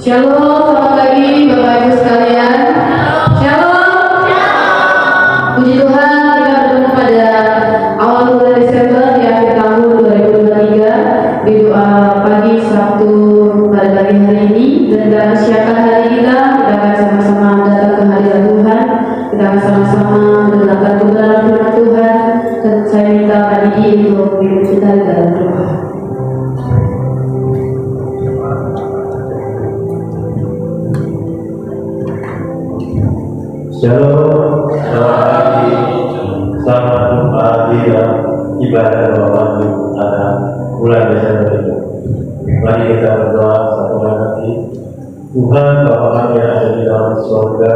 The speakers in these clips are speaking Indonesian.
Shalom, selamat pagi Bapak Ibu sekalian. Shalom. Puji Tuhan, kita bertemu pada awal bulan Desember di akhir tahun 2023 di doa pagi Sabtu pada pagi hari ini. Dan dalam siapkan hari kita akan sama-sama datang ke hadirat Tuhan. Kita akan sama-sama mendengarkan kebenaran firman Tuhan. Dan saya minta Pak Didi untuk memimpin kita di dalam doa. Shalom, selamat pagi, selamat jumpa di ibadah doa pagi pada bulan Desember ini. Mari kita berdoa satu lagi. Tuhan Bapa kami yang ada di dalam surga,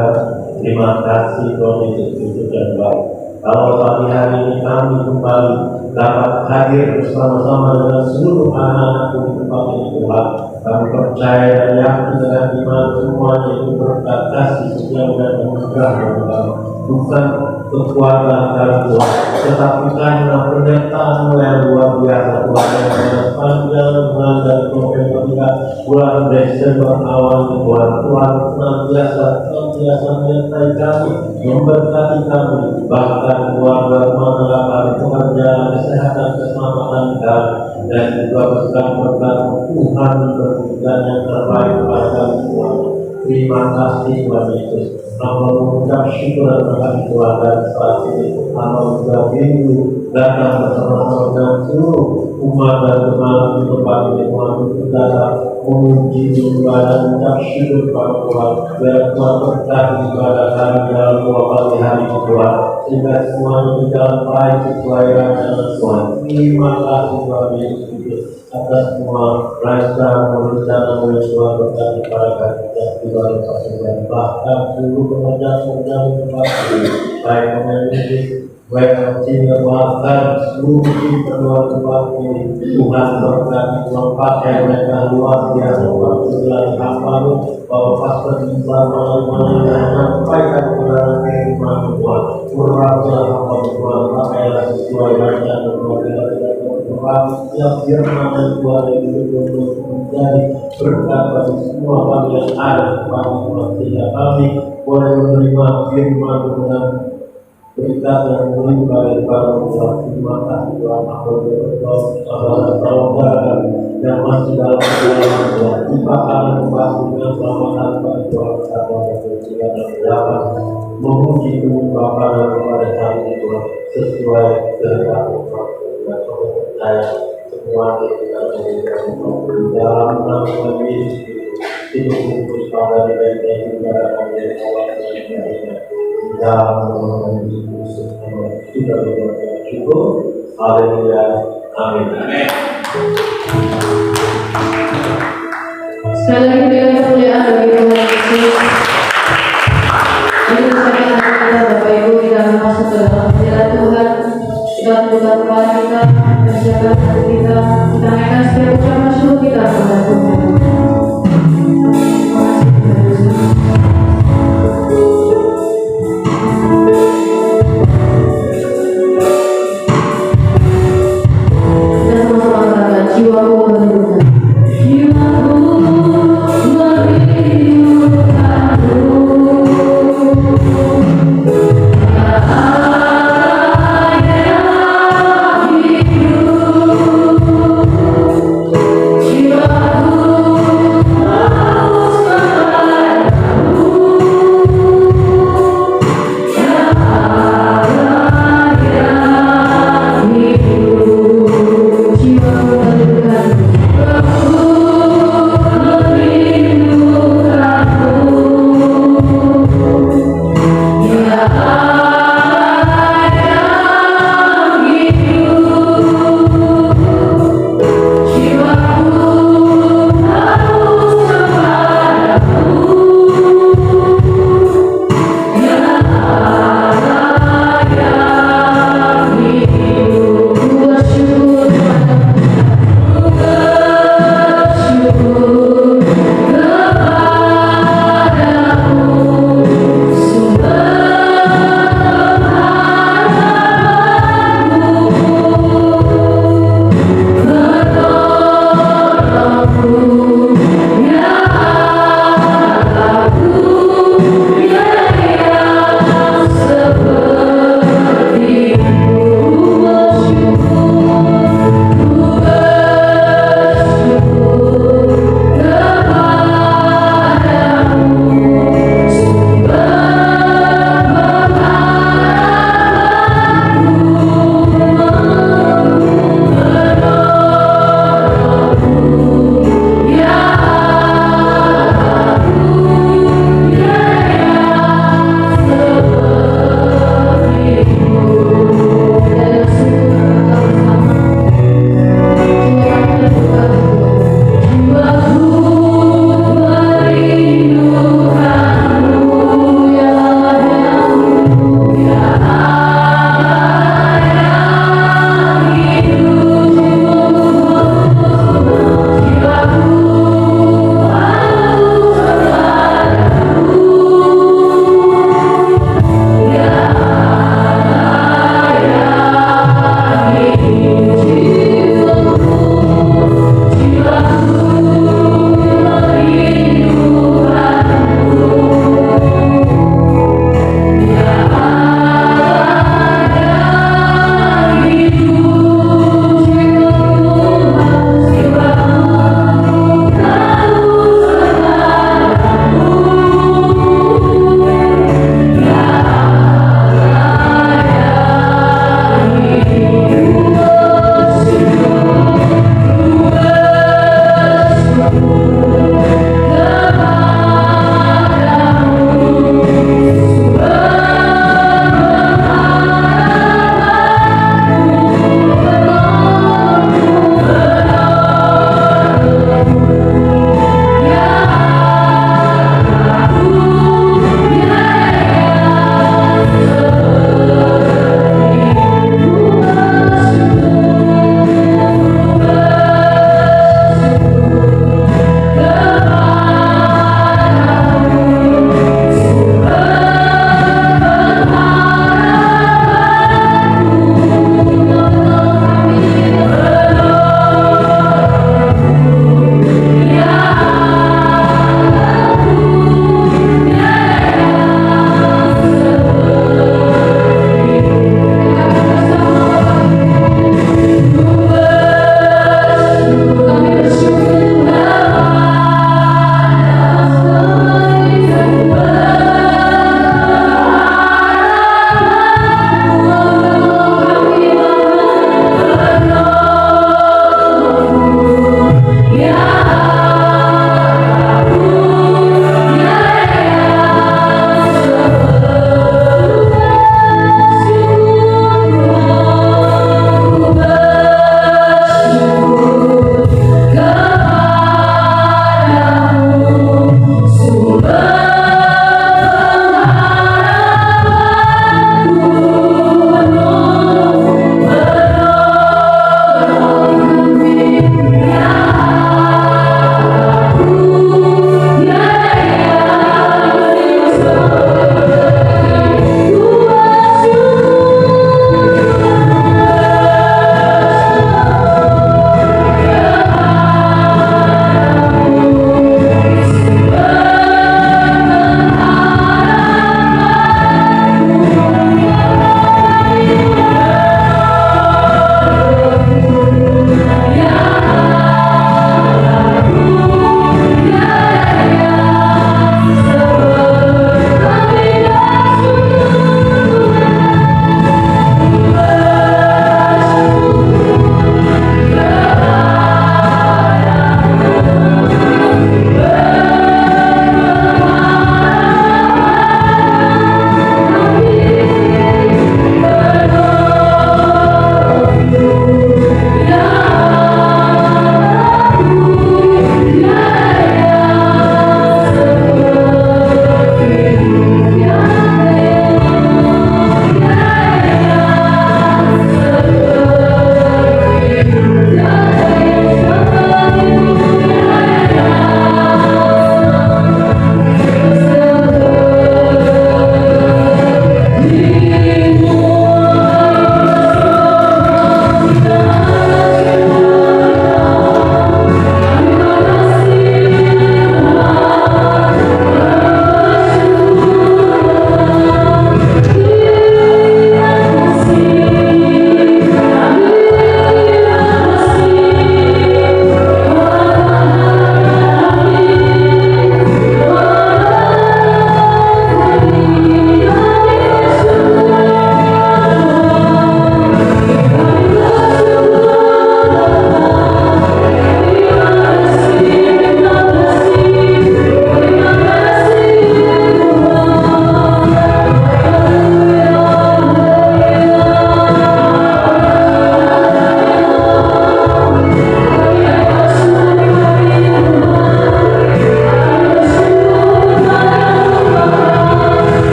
terima kasih Tuhan Yesus Kristus dan baik. Kalau pagi hari ini kami kembali dapat hadir bersama-sama dengan seluruh anak-anakku di tempat ini Tuhan. Kami percaya dan yakin dengan iman semuanya itu berkat kasih setia dan anugerah dari kami. Bukan kekuatan dari Tuhan, tetapi karena penyertaan yang luar biasa Tuhan yang panjang bulan dari November hingga bulan Desember awal Tuhan. Tuhan senantiasa menyertai kami, memberkati kami, bahkan keluarga rumah kami, pekerjaan, kesehatan, keselamatan kami, dan juga berkat Tuhan dan yang terbaik kepada kami semua. Terima kasih Tuhan Yesus. Hamba mengucap syukur dan terkasih Tuhan, dan saat ini hamba juga rindu datang bersama-sama dengan seluruh umat dan teman di tempat ini Tuhan, untuk datang memuji juga dan mengucap syukur kepada Tuhan. Biar Tuhan berkati kepada kami dalam dua pagi hari ini Tuhan, sehingga semuanya berjalan baik sesuai rancangan Tuhan. Terima kasih Tuhan Yesus atas semua rencana oleh Tuhan, berkati para kita juga dan bahkan seluruh pekerjaan di tempat ini, baik memiliki baik sehingga bahkan seluruh kedua tempat ini Tuhan berkati, Tuhan pakai mereka luar biasa. Waktu lagi hamba bahwa pastor bisa menyampaikan kebenaran firman Tuhan, kurangnya hamba Tuhan pakailah sesuai rencana Tuhan. Yang firman dan Tuhan itu menjadi berkat bagi semua kami yang ada kepada Tuhan, sehingga kami boleh menerima firman dengan berita yang melimpah daripada Tuhan. Terima kasih Tuhan, aku berdoa saudara yang masih dalam perjalanan Tuhan, tiba kami membahas dengan selamatan bagi Tuhan, satu sehingga dapat memuji Bapa dan kepada kami Tuhan sesuai kehendak Tuhan. Saya semua kita berikan di dalam nama Yesus itu khusus pada diri kita menjadi awal dari kita dalam nama Yesus kita berdoa syukur. Haleluya, amin. Sekali lagi dengan kemuliaan bagi Tuhan Yesus. Ini bersama kita Bapak Ibu kita masuk ke dalam hadirat Tuhan. Kita buka kepala kita, persiapkan hati kita, kita naikkan setiap ucapan syukur kita kepada Tuhan. Dan sama-sama katakan, jiwaku berduka, jiwaku berduka.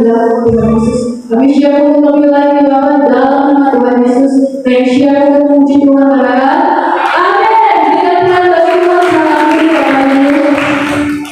dalam Tuhan Yesus. Kami siap untuk lebih lagi Bapak dalam nama Tuhan Yesus. Kami siap untuk memuji Tuhan katakan. Amin. Berikan Tuhan bagi Tuhan salam ini Bapak Ibu.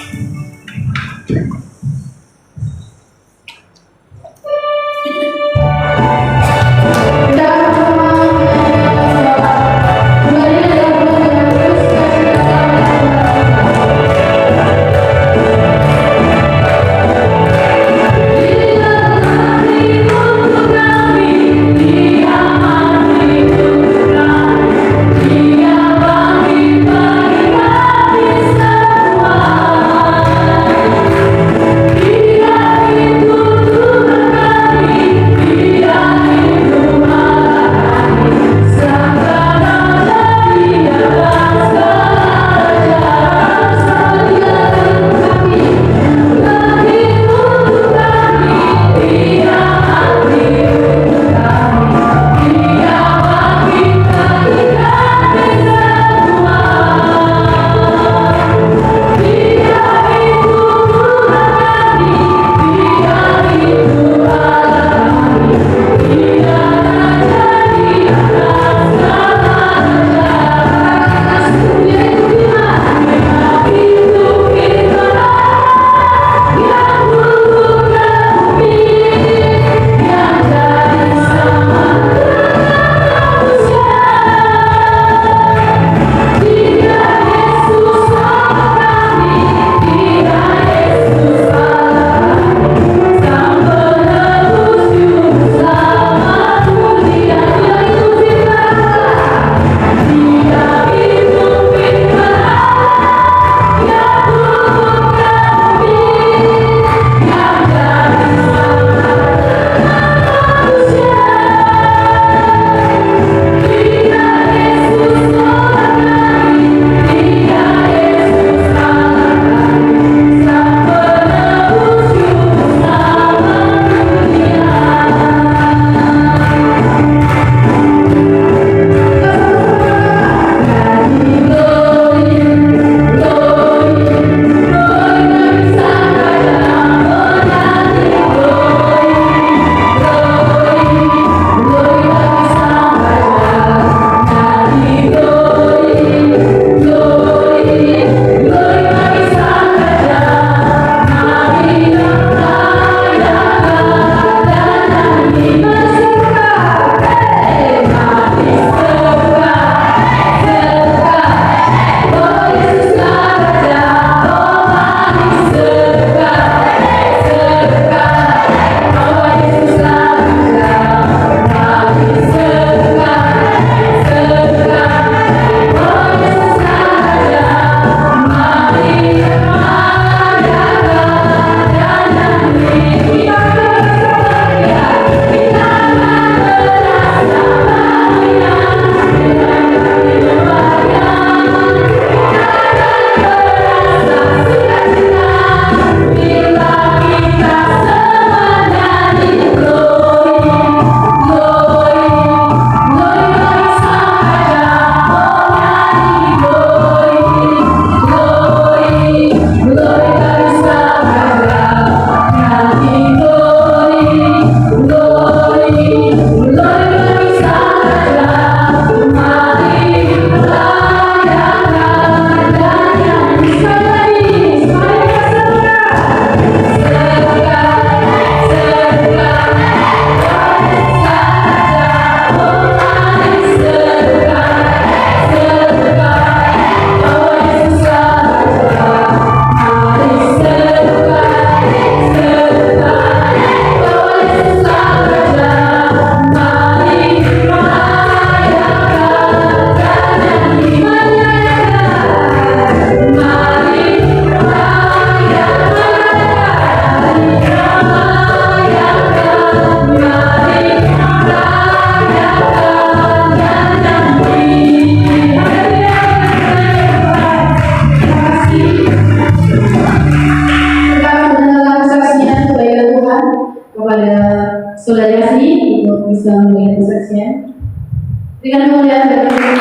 Dengan kemuliaan bagi Tuhan.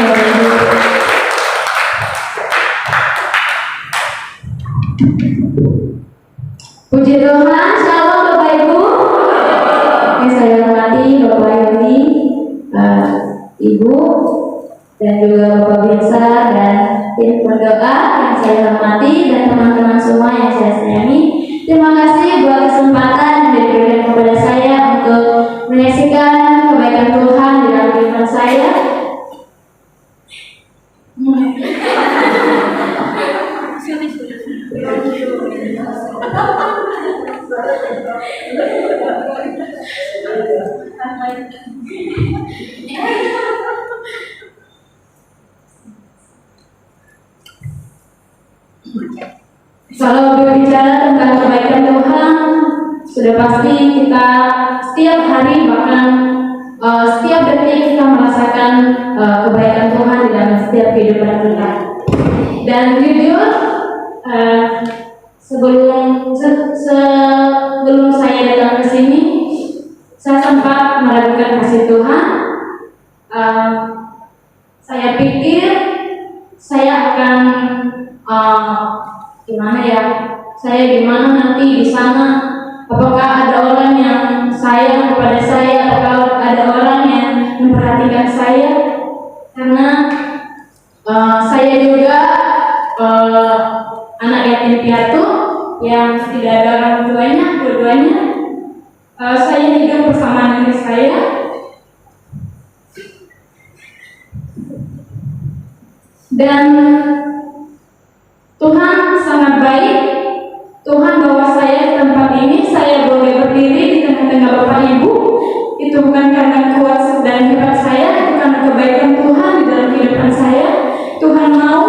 Puji Tuhan, shalom Bapak Ibu. dan juga Bapak Binsar dan tim berdoa yang saya hormati dan teman-teman semua yang saya sayangi. Terima kasih buat kesempatan yang diberikan kepada saya untuk menyaksikan kebaikan Tuhan di dalam kehidupan saya. Kalau berbicara tentang kebaikan Tuhan, sudah pasti kita setiap hari bahkan setiap detik kita merasakan kebaikan Tuhan di dalam setiap kehidupan kita. Dan jujur, sebelum saya datang ke sini, saya sempat meragukan kasih Tuhan. Saya pikir saya akan gimana nanti di sana, apakah ada orang yang sayang kepada saya, apakah ada orang yang memperhatikan saya, karena saya juga anak yatim piatu yang tidak ada orang tuanya, dua-duanya. Saya hidup bersama nenek saya. Dan Tuhan sangat baik. Tuhan bawa saya ke tempat ini, saya boleh berdiri di tengah-tengah Bapak Ibu. Itu bukan karena kuat dan hebat saya, itu karena kebaikan Tuhan di dalam kehidupan saya. Tuhan mau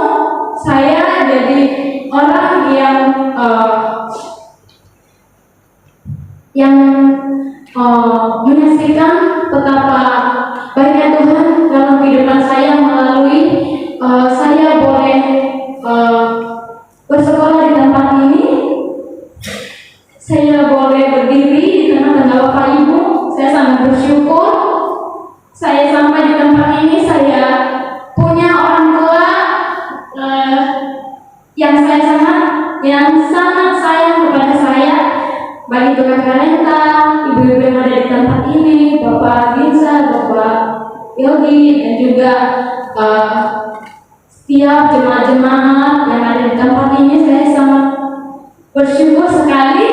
saya jadi orang yang menyaksikan betapa baiknya Tuhan dalam kehidupan saya melalui saya boleh bersekolah di tempat ini, saya boleh berdiri di tengah-tengah Bapak Ibu. Saya sangat bersyukur. Saya sampai di tempat ini, saya punya orang tua yang sangat sayang kepada saya. Baik itu kakak Renta, ibu-ibu yang ada di tempat ini, Bapak Binsar, Bapak Yogi, dan juga setiap jemaat-jemaat yang ada di tempat ini. Saya sangat bersyukur sekali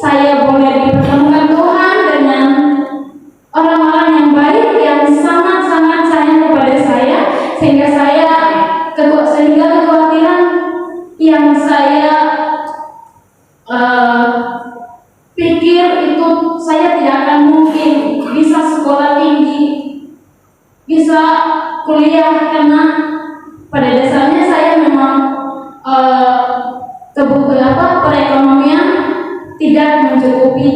saya boleh dipertemukan Tuhan dengan orang-orang yang baik yang sangat-sangat sayang kepada saya, sehingga kekhawatiran yang saya pikir itu saya tidak akan mungkin bisa sekolah tinggi, bisa kuliah, karena pada dasarnya saya memang perekonomian tidak mencukupi,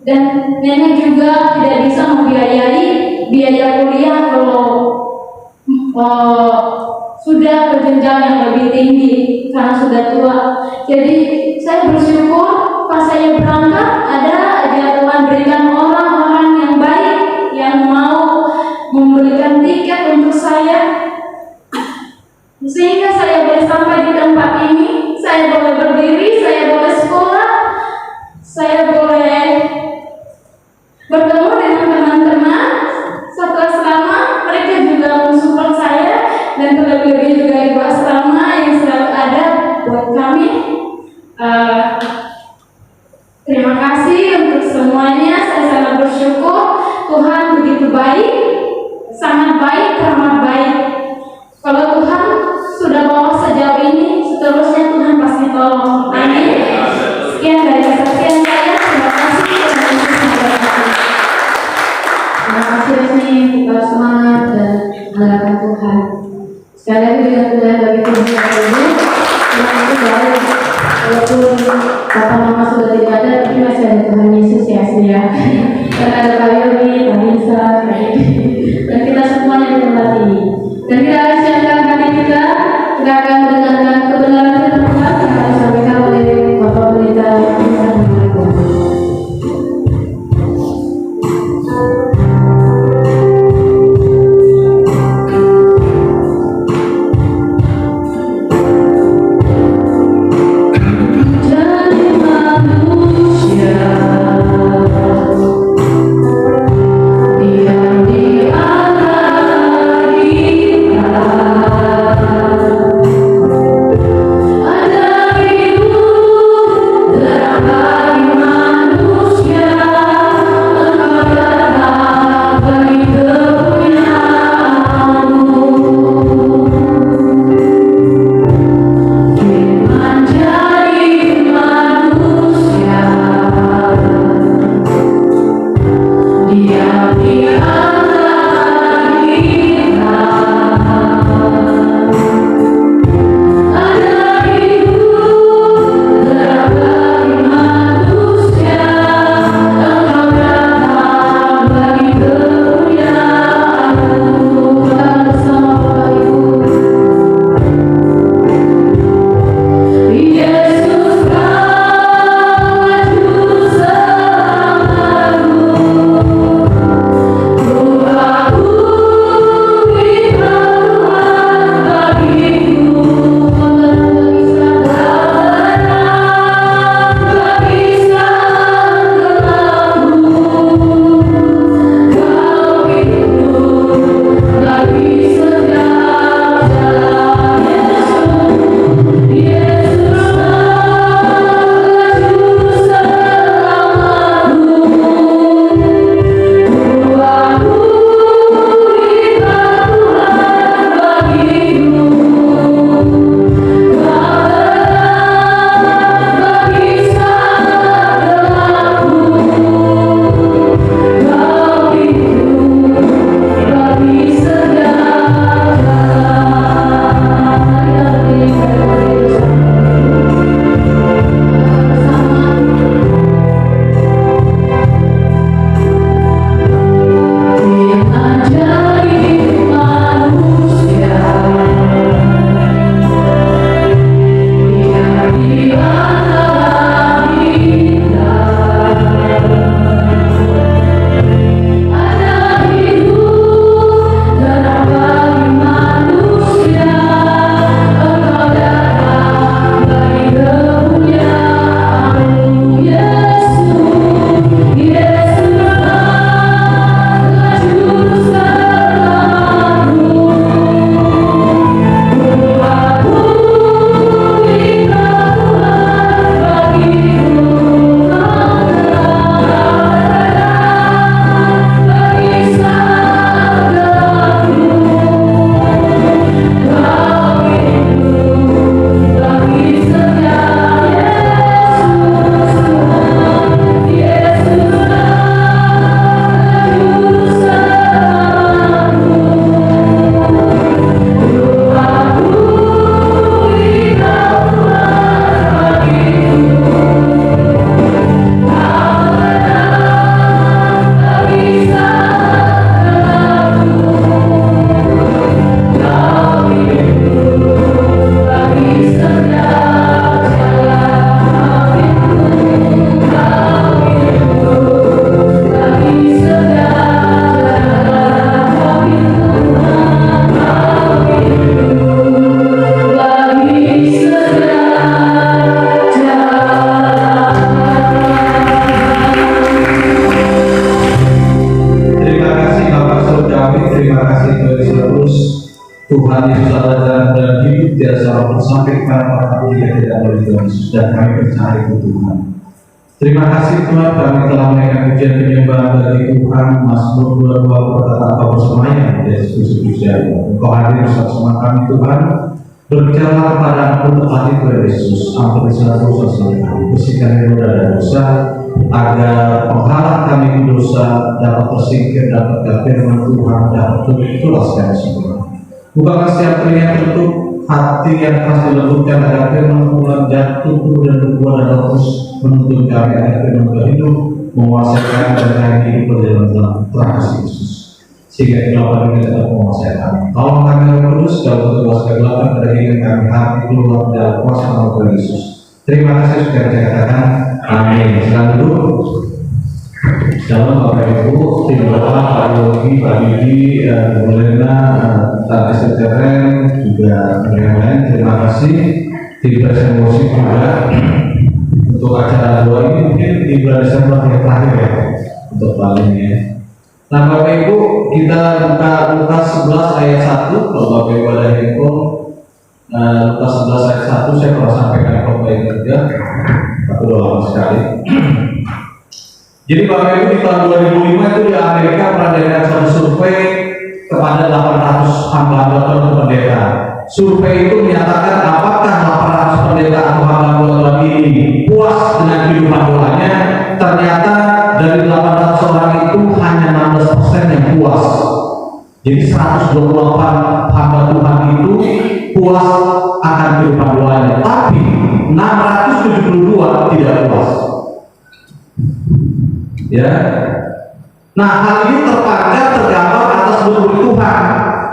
dan nenek juga tidak bisa membiayai biaya kuliah kalau sudah ke jenjang yang lebih tinggi karena sudah tua. Jadi saya bersyukur pas saya berangkat ada aja Tuhan berikan orang-orang yang baik yang mau memberikan tiket untuk saya, sehingga saya boleh sampai di tempat ini. Saya boleh berdiri, saya boleh sekolah, saya boleh bertemu dengan teman-teman satu asrama. Mereka juga mensupport saya, dan terlebih-lebih juga ibu asrama yang selalu ada buat kami. Terima kasih untuk semuanya. Saya sangat bersyukur. Tuhan begitu baik, sangat baik, amat baik. Kalau Tuhan sudah bawa sejauh ini, seterusnya Tuhan pasti tolong. Amin. Sekian dari kesaksian saya. Terima kasih. Terima kasih Resmi, tetap semangat dan mengandalkan Tuhan. Sekali lagi dengan Tuhan bagi Tuhan ini, Tuhan itu baik. Walaupun Bapak Mama sudah tidak ada, tapi masih ada Tuhan Yesus ya sedia. Dan ada Pak Yogi, Pak Binsar, dan kita semuanya di tempat ini. Dan kita akan siapkan hati kita akan mendengarkan kebenaran firman Tuhan yang akan disampaikan oleh Bapak Pendeta Binsar. Jadi manusia Tuhan Yesus adalah jalan dan hidup, tiada seorang pun sampai kepada Bapa jika tidak melalui Tuhan Yesus, dan kami percaya itu Tuhan. Terima kasih Tuhan, kami telah menaikkan pujian penyembahan bagi Tuhan. Mazmur 22 berkata apa bersemayam Yesus Kristus ya Allah. Engkau hadir bersama kami Tuhan. Berbicara kepada aku hati Tuhan Yesus, ampuni segala dosa kami, bersihkan noda dan dosa, agar penghalang kami dosa dapat tersingkir, dapat firman Tuhan dapat tulaskan semua. Bukankah setiap telinga yang tertutup, hati yang keras dilembutkan agar firman Tuhan jatuh dan berbuah dan terus menuntun kami agar firman Tuhan hidup, menguasai kami dan kami hidup berjalan dalam Tuhan Yesus. Sehingga kehidupan kita tetap menguasai kami. Tolong kami Roh Kudus dalam tugas kegelapan kedagingan kami hati keluar dalam kuasa nama Tuhan Yesus. Terima kasih sudah saya katakan. Amin. Silakan dulu. Shalom Bapak Ibu, tim doa Pak Yogi, Pak Didi, Bu Lena, Pak STTRN, juga yang lain. Terima kasih. Tim presiden musik juga untuk acara doa ini mungkin di bulan Desember yang terakhir ya untuk paling ya. Nah Bapak Ibu, kita buka Lukas 11 ayat 1. Kalau Bapak Ibu ada handphone, Lukas 11 ayat 1 saya pernah sampaikan ke Bapak Ibu juga, tapi udah lama sekali. Jadi Bapak Ibu di tahun 2005 itu di Amerika pernah diadakan satu survei kepada 800 hamba atau pendeta. Survei itu menyatakan apakah 800 pendeta atau hamba Tuhan ini puas dengan kehidupan doanya. Ternyata dari 800 orang itu hanya 16% yang puas. Jadi 128 hamba Tuhan itu puas akan kehidupan doanya, tapi 672 tidak puas. Ya. Nah, hal ini tergambar atas murid Tuhan.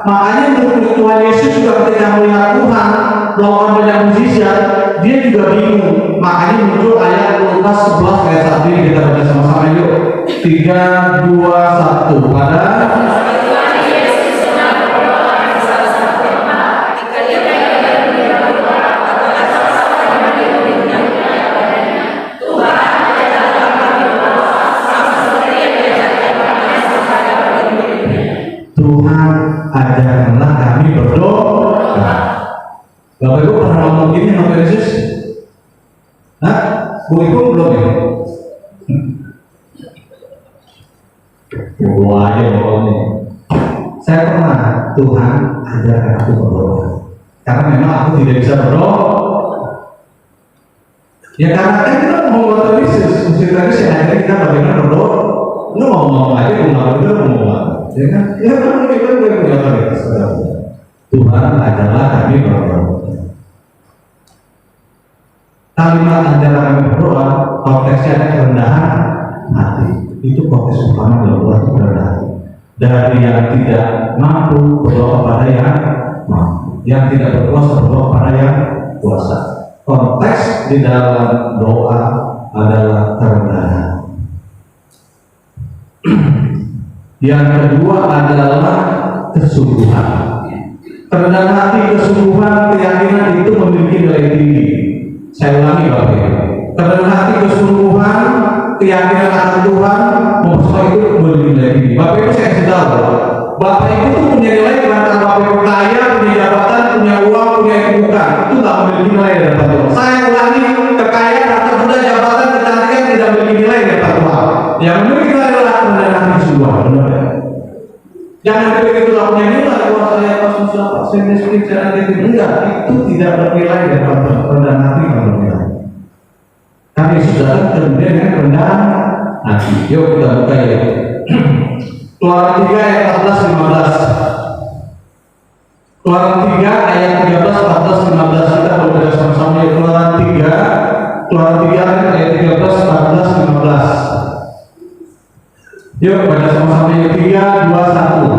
Makanya murid Tuhan Yesus juga ketika melihat Tuhan melakukan banyak mukjizat, dia juga bingung. Makanya muncul ayat Lukas 11 ayat 1 ini kita baca sama-sama yuk. 3, 2, 1. Pada Tuhan ajarkanlah kami berdoa. Bapak Ibu pernah ngomong gini sama Yesus? Hah? Bu Ibu belum ya? Gua aja pokoknya. Saya pernah, Tuhan ajarkan aku berdoa. Karena memang aku tidak bisa berdoa. Ya karena kan kita mau ngomong Yesus, mesti tadi saya ajarin kita bagaimana berdoa. Lu mau ngomong aja, lu ngomong. Ya kan? Ya kan kita punya otoritas. Tuhan adalah kami berdoa. Kalimat adalah kami berdoa, konteksnya ada kerendahan hati. Itu konteks utama berdoa kerendahan hati. Dari yang tidak mampu berdoa pada yang mampu, yang tidak berkuasa berdoa pada yang kuasa. Konteks di dalam doa adalah kerendahan. Yang kedua adalah kesungguhan. Kerendahan hati, kesungguhan, keyakinan itu memiliki nilai tinggi. Saya ulangi Bapak Ibu. Kerendahan hati, kesungguhan, keyakinan akan Tuhan, mempersoal itu memiliki nilai tinggi. Bapak Ibu saya kasih tahu, Bapak Ibu itu punya nilai karena Bapak Ibu kaya, punya jabatan, punya uang, punya kedudukan. Itu nggak memiliki nilai dari Tuhan. Saya ulangi, kekayaan, harta benda, jabatan, kecantikan tidak memiliki nilai dari Tuhan. Yang memiliki nilai adalah kerendahan hati, kesungguhan. Benar ya? Jangan begitu lah punya nilai, wah saya pas apa, saya miskin, saya nanti enggak, itu tidak bernilai dan rendahan hati tidak bernilai. Kami sudah kemudian dengan rendahan hati. Yuk kita buka ya. Keluaran 3 ayat 14-15. Keluaran 3 ayat 13, 14, 15 kita baca sama-sama ya. Keluaran 3 ayat 13, 14, 15. Yuk baca sama-sama yang 3, 2, 1.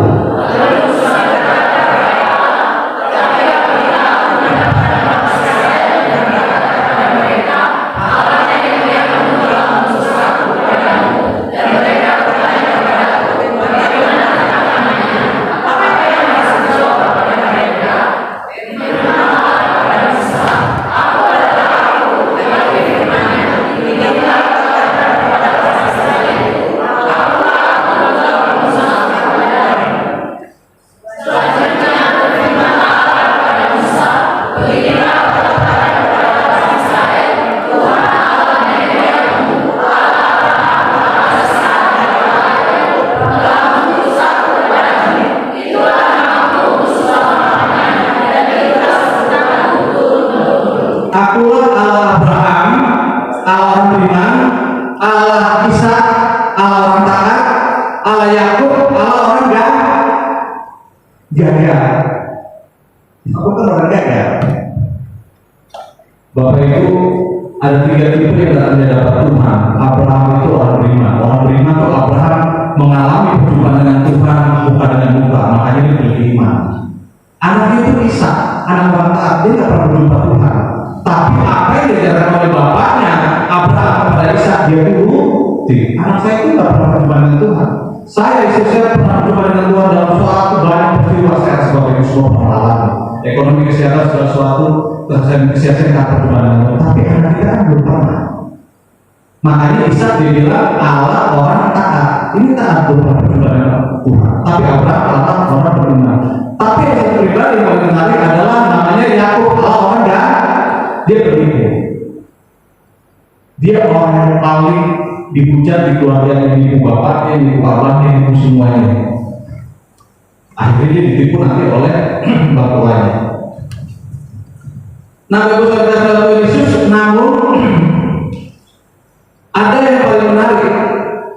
Ishak, anak orang taat, dia nggak pernah berjumpa Tuhan. Tapi apa yang diajarkan oleh bapaknya Abraham kepada Ishak, dia turuti. Anak saya itu nggak pernah berjumpa dengan Tuhan. Istri saya pernah berjumpa dengan Tuhan dalam suatu banyak peristiwa. Saya sebagai semua pengalaman. Ekonomi kesehatan segala sesuatu, kesehatan nggak berjumpa dengan Tuhan. Tapi anak kita kan belum pernah. Makanya Ishak dia bilang Allah orang taat. Ini taat belum pernah berjumpa dengan Tuhan. Tapi Abraham Allah orang beriman. Tapi yang saya pribadi yang paling menarik adalah namanya Yakub. Allah orang dia beriman. Dia orang yang paling dihujat di keluarganya, ibu bapaknya, ibu abahnya, ibu semuanya. Akhirnya dia ditipu nanti oleh bapaknya. Nah, Bapak Saudara Yesus, namun ada yang paling menarik.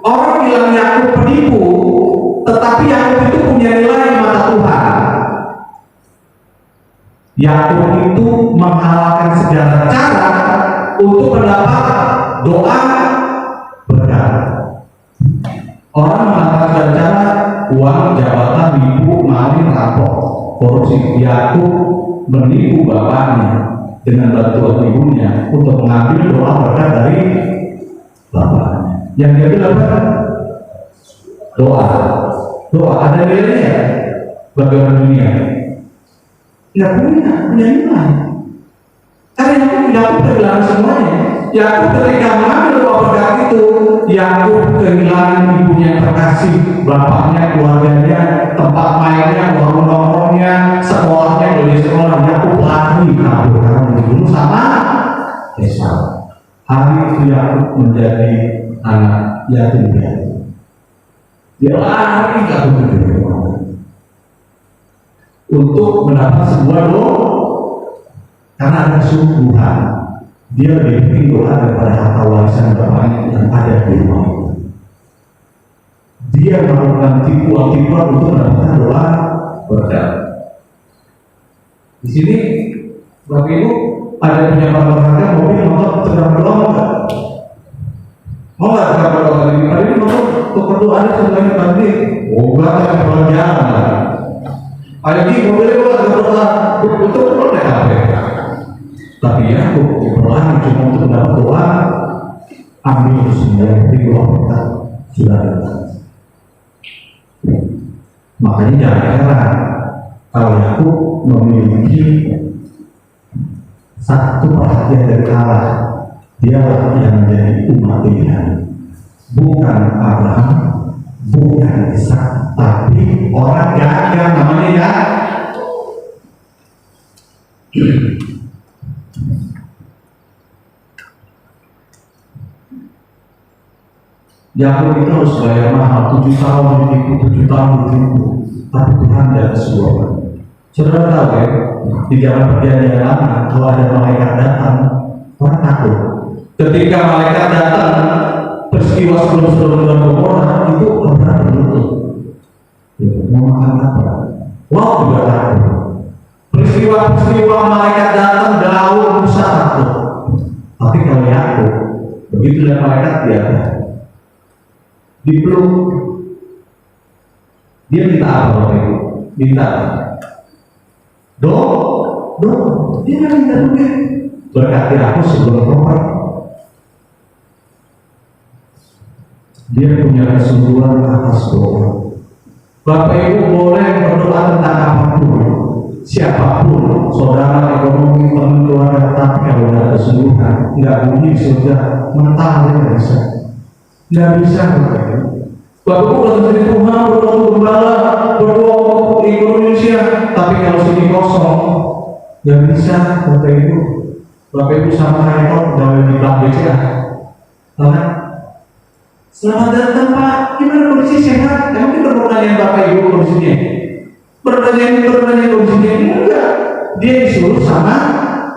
Orang bilang Yakub penipu, tetapi Yakub itu punya nilai di mata Tuhan. Yakub itu menghalalkan segala cara untuk mendapat doa berkat. Orang menghalalkan segala cara, uang, jabatan, nipu, maling, rampok, korupsi. Yakub menipu bapaknya dengan bantuan ibunya untuk mengambil doa berkat dari bapaknya. Yang dia bilang apa? Doa ada nilainya bagi orang dunia. Nggak punya nilai. Karena Yakub kehilangan semuanya. Yakub ketika mengambil doa berkat itu, Yakub kehilangan ibunya yang terkasih, bapaknya, keluarganya, tempat mainnya, warung nongkrongnya, sekolahnya, dari sekolah. Yakub lari kabur karena dibunuh sama Esau. Hari itu Yakub menjadi anak yatim piatu. Dia lari kabur untuk mendapat sebuah doa, karena ada kesungguhan. Dia lebih penting doa daripada harta warisan bapaknya yang ada di rumah itu. Dia melakukan tipuan untuk mendapatkan doa berkat. Di sini, Bapak Ibu, ada punya harga mobil motor sedang berdoa enggak? Mau nggak sedang berdoa kali ini? Kali ini motor untuk berdoa ada sebenarnya tadi. Oh, enggak, tapi kalau jalan. Hari ini mobilnya gua agak berdoa untuk berdoa apa? Tapi ya, aku berdoa cuma untuk mendapat doa. Ambil semua yang penting doa berkat sudah ada. Makanya jangan heran kalau aku memiliki satu perhatian dari Allah. Dialah yang menjadi umat pilihan, bukan Abraham, bukan Ishak, tapi orang gagal namanya ya. Yakub itu harus bayar mahal 7 tahun ditipu, 7 tahun ditipu, tapi Tuhan tidak kesurupan. Saudara tahu ya, di zaman perjanjian lama kalau ada malaikat datang, orang takut. Ketika malaikat datang, peristiwa sebelum Gomora itu orang berlutut. Mau makan apa? Wow, juga takut. Peristiwa malaikat datang, Daud, Musa takut. Tapi kalau Yakub, begitu lihat malaikat dia dipeluk. Dia minta apa Bapak Ibu? Minta doa. Dia nggak minta duit. Berkati aku sebelum rompet. Dia punya kesungguhan atas doa. Bapak Ibu boleh berdoa tentang apapun, siapapun, saudara, ekonomi, teman, keluarga, tapi kalau ada kesungguhan, nggak bunyi surga, mental nggak bisa. Nggak bisa, Bapak Ibu. Bapak Ibu kalau jadi Tuhan, berdoa untuk gembala, berdoa untuk Indonesia, tapi kalau sini kosong, nggak bisa, Bapak Ibu. Bapak Ibu sama rekor dari di Bank BCA, karena selamat datang Pak, gimana kondisi sehat? Emang kita bertanya Bapak Ibu kondisinya? Bertanya kondisinya? Enggak. Dia disuruh sama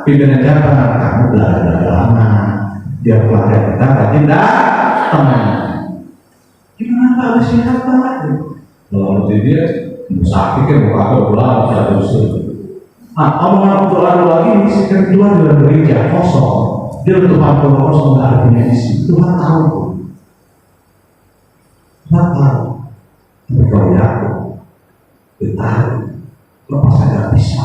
pimpinan cabang, kamu belajar lama, dia keluarga kita rajin teman. Gimana Pak, udah sehat Pak? Lalu dia sakit kan, buka kebelah, bisa terus. Omongan doa lagi ini sekitar keluar dari gereja kosong. Dia untuk doa kosong nggak ada punya isi. Tuhan tahu. Tuhan tahu. Tapi kalau Yakub ditarik, lepas nggak bisa.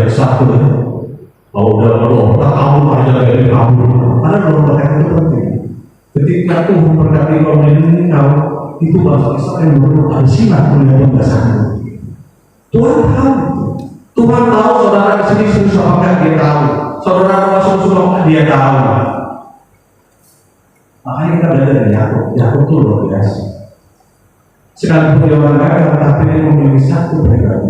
dari satu ya. Kalau udah berdoa, tak kabur aja dari kabur. Karena doa itu penting. Ketika Tuhan berkati kau melindungi kau, itu bangsa Israel yang berdoa ada sinar melihat pembahasanmu. Tuhan tahu. Tuhan tahu saudara di sini susah apa dia tahu. Saudara masuk surga dia tahu. Makanya kita belajar dari Yakub. Yakub itu luar biasa. Sekalipun dia orang gagal, tapi dia memiliki satu baiknya,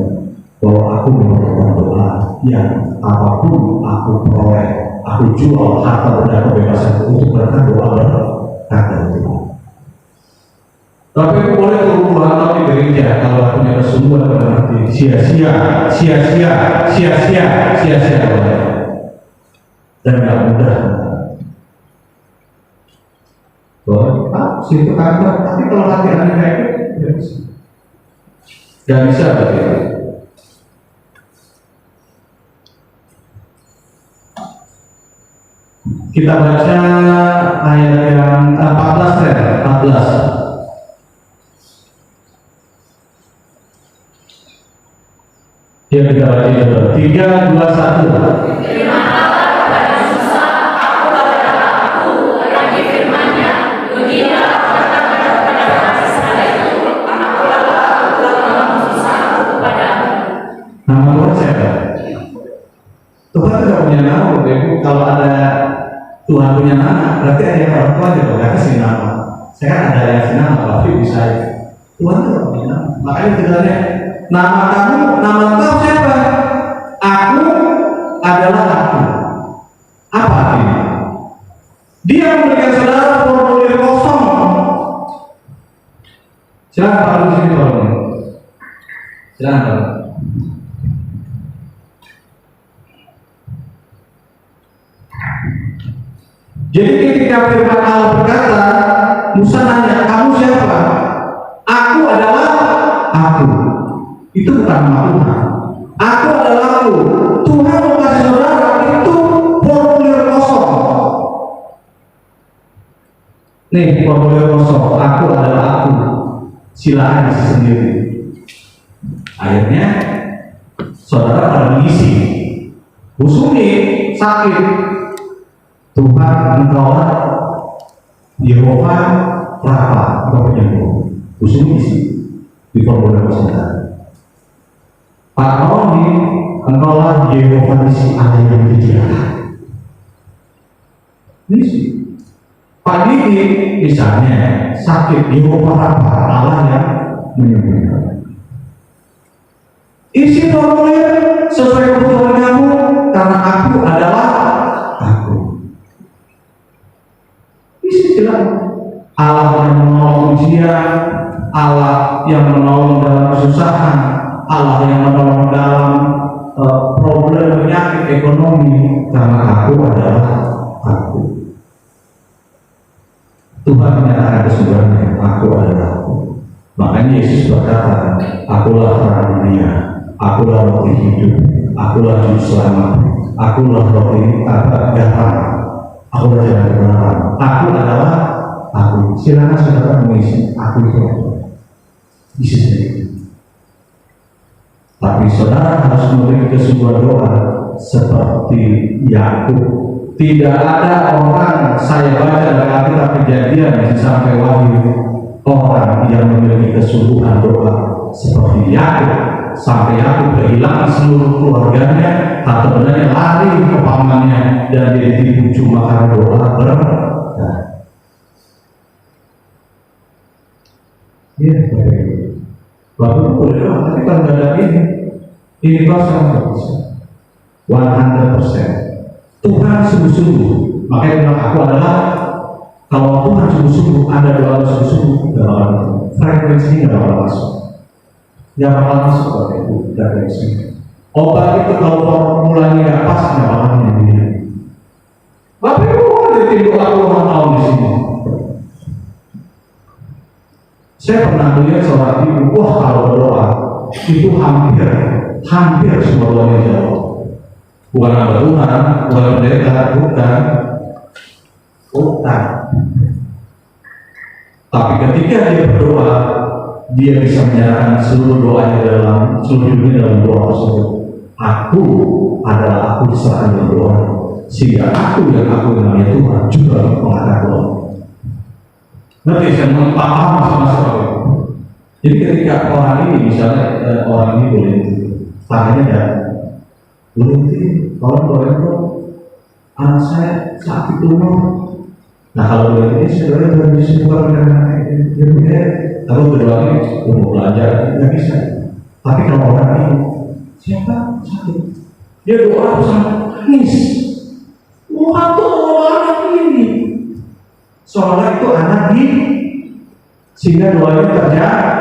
bahwa aku membutuhkan doa yang apapun aku peroleh, aku jual harta benda kebebasan untuk berkat doa berkata Tuhan. Tapi aku boleh berubah atau di gereja kalau aku punya kesungguhan dalam hati sia-sia dan tidak mudah. Situ kantor, tapi kalau hati anda kayak itu, tidak bisa begitu. Kita baca ayat yang 14 ya, 14. Ya kita baca itu 3, 2, 1. Nama Tuhan siapa? Tuhan tidak punya nama, Bapak. Kalau ada Tuhan punya nama, berarti ada yang orang tua aja, Bapak kasih nama. Saya kan ada yang kasih nama, tapi bisa. Tuhan tidak punya nama. Makanya tidaknya nama kamu, nama kau siapa? Aku adalah aku. Apa artinya? Dia memberikan saudara formulir kosong. Silakan Pak di sini Pak. Silakan Pak. Jadi ketika firman Allah berkata, Musa nanya, kamu siapa? Aku adalah aku. Itu bukan nama Tuhan. Aku adalah aku. Tuhan memberi saudara itu formulir kosong. Nih formulir kosong. Aku adalah aku. Silakan isi sendiri. Akhirnya saudara pada mengisi. Bu Sumi sakit. Tuhan engkaulah Yehova Rafa, engkau penyembuh. Khusus isi di formulir kosong. Pak Roni, engkaulah Yehova isi Allah yang disediakan. Isi. Pak Didi misalnya sakit, Yehova Rafa, Allah yang menyembuhkan. Isi formulir sesuai kebutuhan kamu, karena aku adalah aku. Allah yang menolong ujian, Allah yang menolong dalam kesusahan, Allah yang menolong dalam problem penyakit ekonomi, karena aku adalah aku. Tuhan menyatakan kesungguhannya, aku adalah aku. Makanya Yesus berkata, akulah terang dunia, akulah roti hidup, akulah juru selamat, akulah roti datang, akulah jalan kebenaran, aku adalah aku. Silakan saudara mengisi aku itu isi sendiri. Tapi saudara harus memiliki kesungguhan doa seperti Yakub. Tidak ada orang, saya baca dalam Alkitab Kejadian sampai Wahyu, orang yang memiliki kesungguhan doa seperti Yakub. Sampai Yakub kehilangan seluruh keluarganya, atau benarnya lari ke pamannya, dan dia ditipu cuma karena doa berdoa. Ya, Bapak boleh doa, tapi kalau nggak ada ini kosong nggak bisa. 100%. Tuhan sungguh-sungguh, makanya bilang aku adalah. Kalau Tuhan sungguh-sungguh, Anda doa sungguh-sungguh, nggak bakal frekuensinya nggak bakal masuk. Nggak bakal masuk Bapak Ibu dari sini. Obat itu kalau formulanya nggak pas, nggak bakal menyembuhkan. Bapak Ibu ada tim doa 2 tahun di sini. Saya pernah melihat seorang ibu, wah kalau berdoa itu hampir semua doanya jawab. Bukan hamba Tuhan, bukan pendeta, bukan. Tapi ketika dia berdoa, dia bisa menyerahkan seluruh doanya seluruh hidupnya dalam doa tersebut. Aku adalah aku diserahkan dalam doa, sehingga aku yang namanya Tuhan juga mengangkat doa. Nanti saya paham sama-sama. Jadi ketika orang ini misalnya orang ini boleh tangannya dan berhenti, boleh kok anak saya sakit umur. Nah kalau boleh ini sebenarnya sudah disembuhkan dengan ya, kalau berdoa mau belajar nggak bisa. Tapi kalau orang ini siapa sakit, dia doa sampai nangis. Waktu orang ini, soalnya itu anak di sehingga doanya terjadi.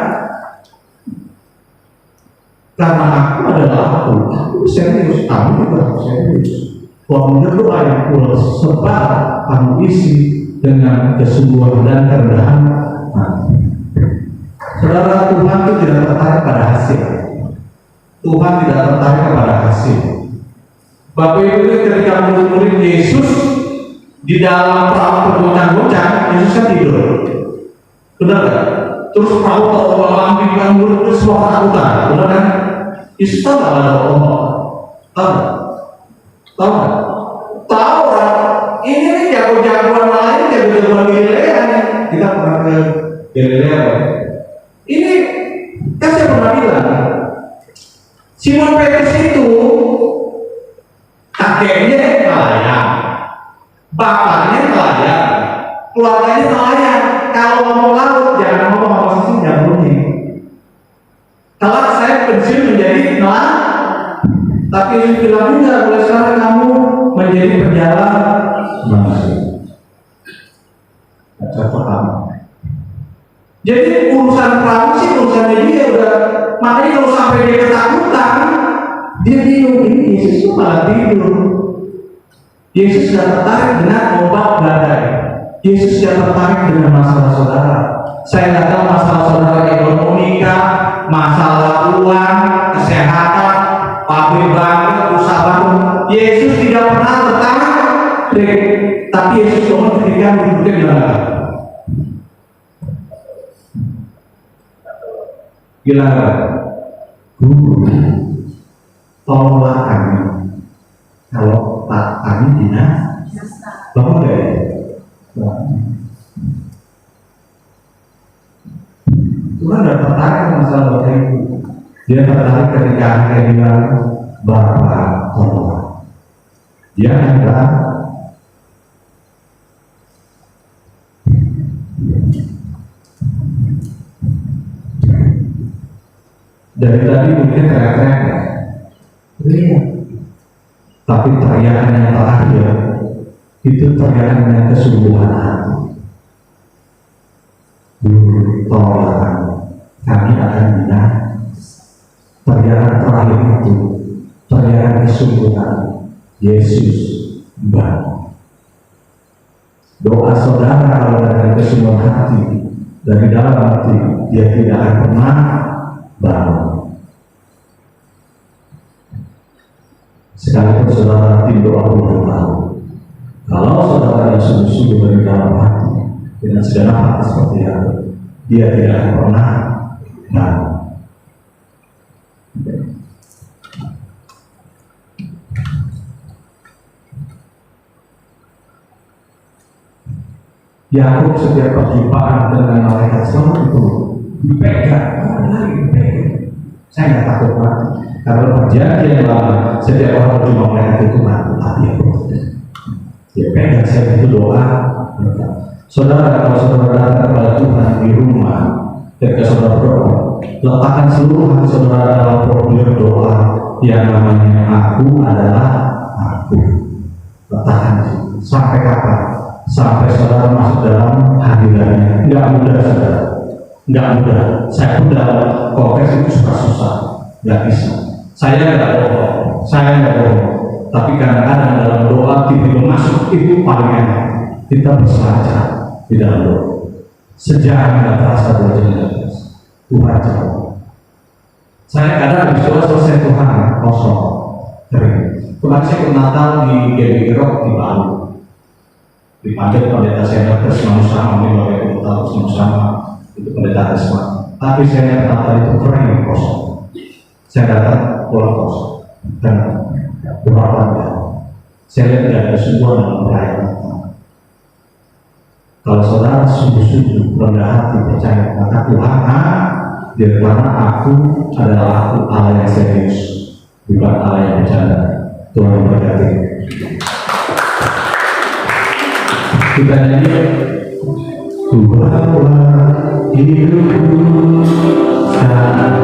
Karena aku adalah aku serius, kamu juga serius. Formula doa yang tulus sebab kamu isi dengan kesungguhan dan kerendahan hati. Saudara, Tuhan itu tidak tertarik pada hasil. Tuhan tidak tertarik kepada hasil. Bapak Ibu ketika murid-murid Yesus di dalam perahu bergoncang-goncang, Yesus kan tidur. Benar kan? Terus perahu terombang-ambing murid itu semua ketakutan. Benar kan? Yesus tahu nggak ada Allah? Tahu nggak? Tahu kan? Ini nih jago-jagoan lain, jago-jagoan Galilea. Kita pernah ke Galilea kan? Ini kan saya pernah bilang, Simon Petrus itu kakeknya nelayan, bapaknya nelayan, keluarganya nelayan. Kalau ngomong laut, jangan ngomong apa sih, jangan bunyi. Kalau saya pensiun menjadi nelayan, tapi Yesus bilang enggak, mulai sekarang kamu menjadi penjala manusia. Paham? Jadi urusan perahu sih urusannya dia udah. Makanya kalau sampai dia ketakutan, dia bingung, ini Yesus itu malah tidur. Yesus tidak tertarik dengan obat badai. Yesus tidak tertarik dengan masalah saudara. Saya nggak tahu masalah saudara ekonomi, masalah uang, kesehatan, pabrik bangkrut, usaha bangkrut. Yesus tidak pernah tertarik. Tapi Yesus ngomong ketika duduknya di neraka. Gila, Guru, tolonglah kami. Kalau tak kami bangun deh. Tuhan tidak tertarik masalah Bapak Ibu. Dia tertarik ketika dia bilang Bapak tolong. Dia ada dari tadi mungkin teriak-teriak, tapi teriakan yang terakhir itu teriakan yang kesungguhan hati. Tolong kami akan benar. Teriakan terakhir itu teriakan kesungguhan Yesus bangun. Doa saudara kalau dari kesungguhan hati, dari dalam hati, dia tidak akan pernah bangun. Sekalipun saudara tim doa puluhan tahun, kalau saudara yang sungguh-sungguh dari dalam hati dengan segenap hati seperti itu, dia tidak akan pernah bangun. Yakub setiap perjumpaan dengan malaikat selamat itu dipegang. Saya nggak takut mati. Karena perjanjian lama setiap orang berjumpa malaikat itu mati, tapi dia pegang. Saya itu doa. Saudara, kalau saudara datang kepada Tuhan di rumah, ketika saudara berdoa, letakkan seluruh hati saudara dalam formulir doa yang namanya aku adalah aku. Letakkan sampai kapan? Sampai saudara masuk dalam hadirannya. Nggak mudah saudara, nggak mudah. Saya pun dalam kongres itu susah-susah, nggak bisa. Saya nggak bohong, tapi kadang-kadang dalam doa tiba-tiba masuk itu paling enak. Kita bersaja di dalam doa. Sejak nggak terasa doanya Tuhan jawab. Saya kadang habis doa selesai Tuhan kosong, kering. Kemarin saya ke Natal di GBI Rock di Palu. Dipanggil pendeta senior Krisma Nusama, mungkin Bapak Ibu tahu Krisma Nusama itu pendeta Krisma. Tapi saya Natal itu kering kosong. Saya datang pulang kosong. dan berapa saya lihat tidak ada semua dalam pelayanan. Kalau saudara sungguh-sungguh rendah hati percaya, maka Tuhan biar karena aku adalah aku Allah yang serius, bukan Allah yang bercanda. Tuhan memberkati. Kita nyanyi ku bawa hidupku sekarang.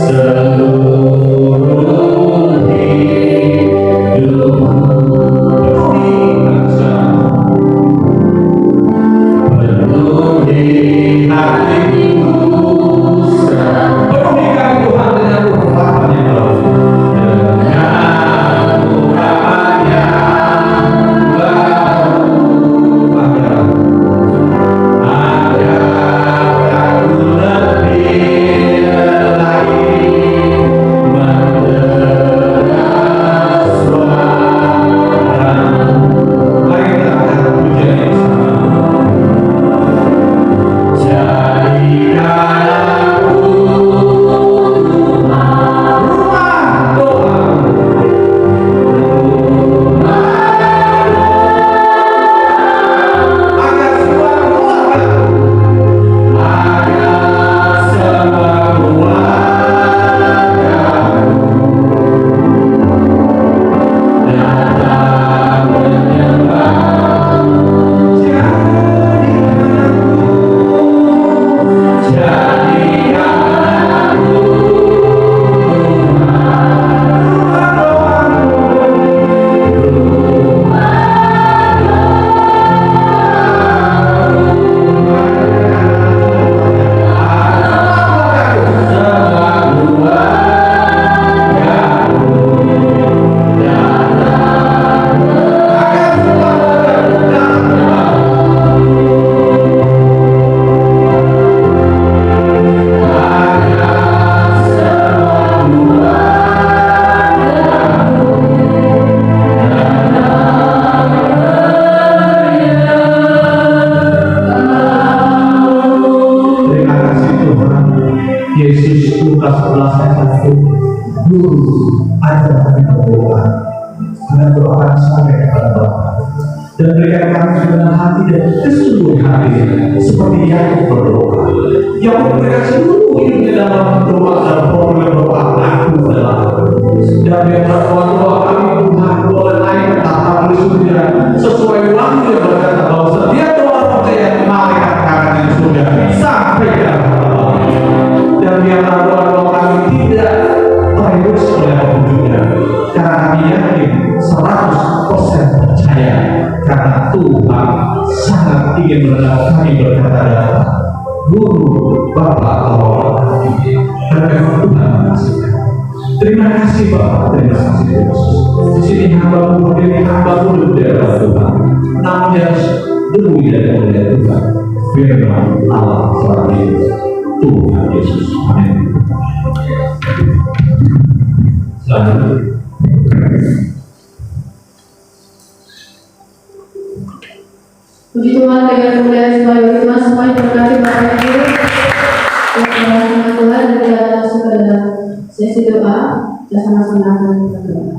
Seluruh Yesus Lukas 11 ayat 1, Guru, ajar kami berdoa, karena doa kami sampai kepada Bapa, dan berikan kami dengan hati dan kesungguhan hati, seperti Yakub berdoa. Yakub memberikan seluruh hidupnya dalam doa dan program doa aku adalah. Dan yang doa kami Tuhan boleh naik ke tahap surga sesuai waktu yang berkata bahwa setiap doa percaya malaikat akan di surga sampai ke Allah. Dan biarlah doa kami tidak terus oleh penghujungnya, karena kami yakin 100% percaya karena Tuhan sangat ingin mendengar kami berkata dalam Guru, Bapa, Allah kami, dan Tuhan mengasihi. Terima kasih Bapak, terima kasih Yesus. Di sini hamba berdiri, hamba dalam Tuhan. Namanya demi dan oleh Tuhan. Firman Allah selalu Tuhan Yesus. Amin. Selamat. Puji Tuhan, dengan kemuliaan semua firman semua berkati Bapak Ibu. Dengan Tuhan dan kita masuk ke dalam sesi doa. Kita sama-sama akan berdoa.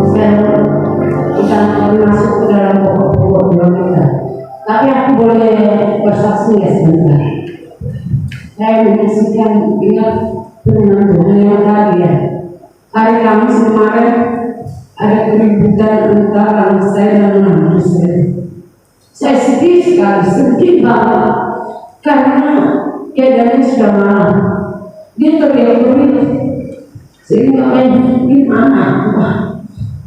Sekarang kita akan masuk ke dalam pokok-pokok doa kita. Tapi aku boleh bersaksi ya sebentar. Saya menyaksikan ingat Tuhan yang tadi ya. Hari Kamis kemarin ada keributan antara anak saya dan anak saya. Saya sedih sekali, sedih banget karena keadaannya sudah malam. Dia teriak-teriak sehingga gimana?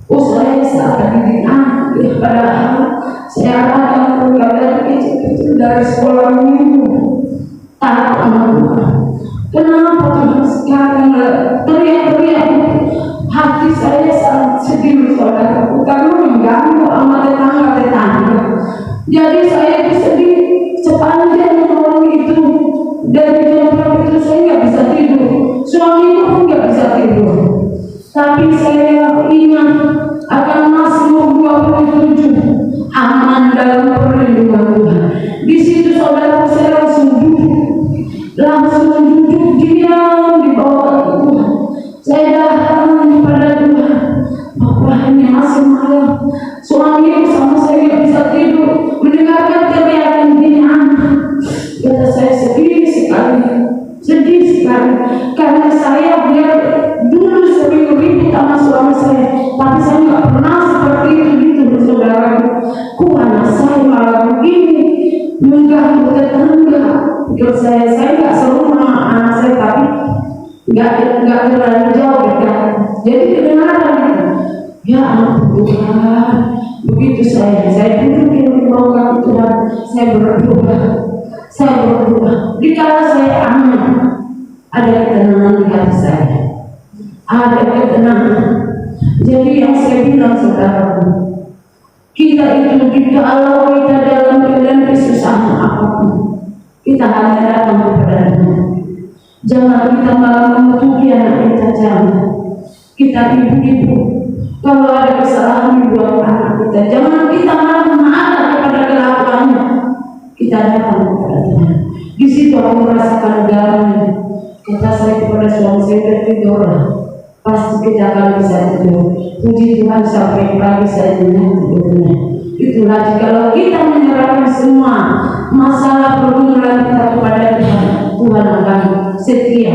Oh saya saat dididik anak, padahal saya akan keluar kecil-kecil dari sekolah minggu tanpa anak. Kenapa Tuhan sekarang teriak-teriak? Hati saya sangat sedih saudara, karena mengganggu sama tetangga-tetangga. Jadi saya sedih sepanjang malam itu. Dari jam berapa itu saya nggak bisa tidur, suamiku pun nggak bisa tidur. Tapi saya ingat akan Mazmur 27, aman dalam perlindungan Tuhan. Di situ saudara saya langsung duduk diam di bawah Tuhan. Saya datang kepada Tuhan. Bapak ini masih malam, suami sama saya nggak bisa tidur, mendengarkan teriakan ini anak. Kata saya sedih sekali, karena saya biar dulu sering ribut sama suami saya, tapi saya nggak pernah seperti itu gitu saudara. Anak saya malah begini mengganggu tetangga. Pikir saya nggak serumah anak saya, tapi nggak terlalu jauh dekat. Jadi kedengaran ya anak Tuhan. Begitu saya duduk di bawah Tuhan, saya berdoa. Dikala saya aman, ada ketenangan di hati saya, ada ketenangan. Jadi yang saya bilang saudara, kita itu kalau kita dalam keadaan kesusahan apapun, kita hanya datang kepada Tuhan. Jangan kita malah menutupi anak kita, jangan. Kita ibu-ibu, kalau ada kesalahan di buat anak kita, jangan kita malah mengalah kepada kelakuannya. Kita datang kepada Tuhan. Di situ aku merasakan damai. Kata saya kepada suami saya, tidur, pasti kita akan bisa tidur. Puji Tuhan sampai pagi saya tidurnya. Itulah jikalau kita menyerahkan semua masalah pergumulan kita kepada Tuhan, Tuhan akan setia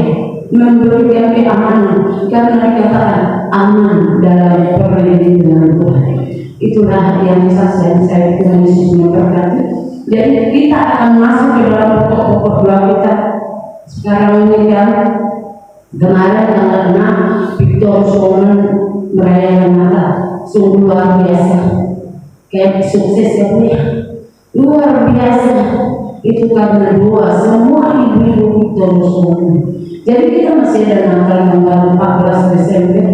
memberikan keamanan, karena dikatakan aman dalam perlindungan Tuhan. Itulah yang saya Tuhan Yesus memberkati. Jadi kita akan masuk ke dalam pokok-pokok doa kita. Sekarang ini kan kemarin tanggal 6 Victor Solomon merayakan Natal, sungguh luar biasa. Kayak sukses ya luar biasa. Itu karena doa semua ibu-ibu Victor Solomon. Jadi kita masih ada tanggal 14 Desember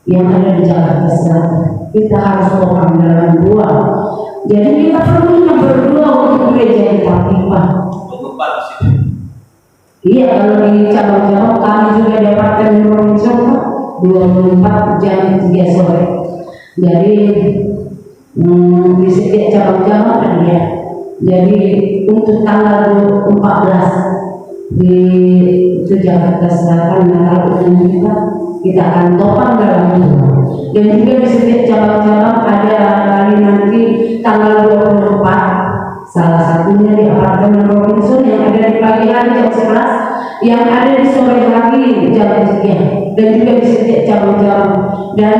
yang ada di Jakarta Selatan. Kita harus fokus dalam doa. Jadi kita perlu berdoa untuk gereja kita Pipa. Iya, kalau di cabang-cabang kami juga dapatkan informasi 24 jam 3 sore. Jadi di setiap cabang-cabang kan ya. Jadi untuk tanggal 14 di Jakarta Selatan Natal kita akan topang dalam itu. Dan juga di setiap cabang-cabang ada kali nanti tanggal 24, salah satunya di apartemen Robinson yang ada di pagi hari jam 11, yang ada di sore hari jam 3, dan juga di setiap cabang-cabang. Dan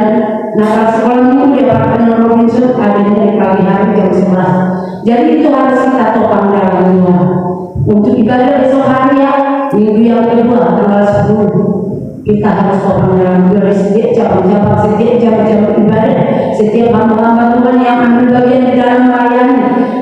Natal sekolah minggu di apartemen Robinson adanya di pagi hari jam 11. Jadi itu harus kita topang dalam rumah. Untuk ibadah besok hari ya, minggu yang kedua tanggal 10, kita harus topang dalam rumah. Setiap cabang-cabang, setiap jam-jam ibadah, setiap hamba-hamba Tuhan yang ambil bagian di dalam melayani.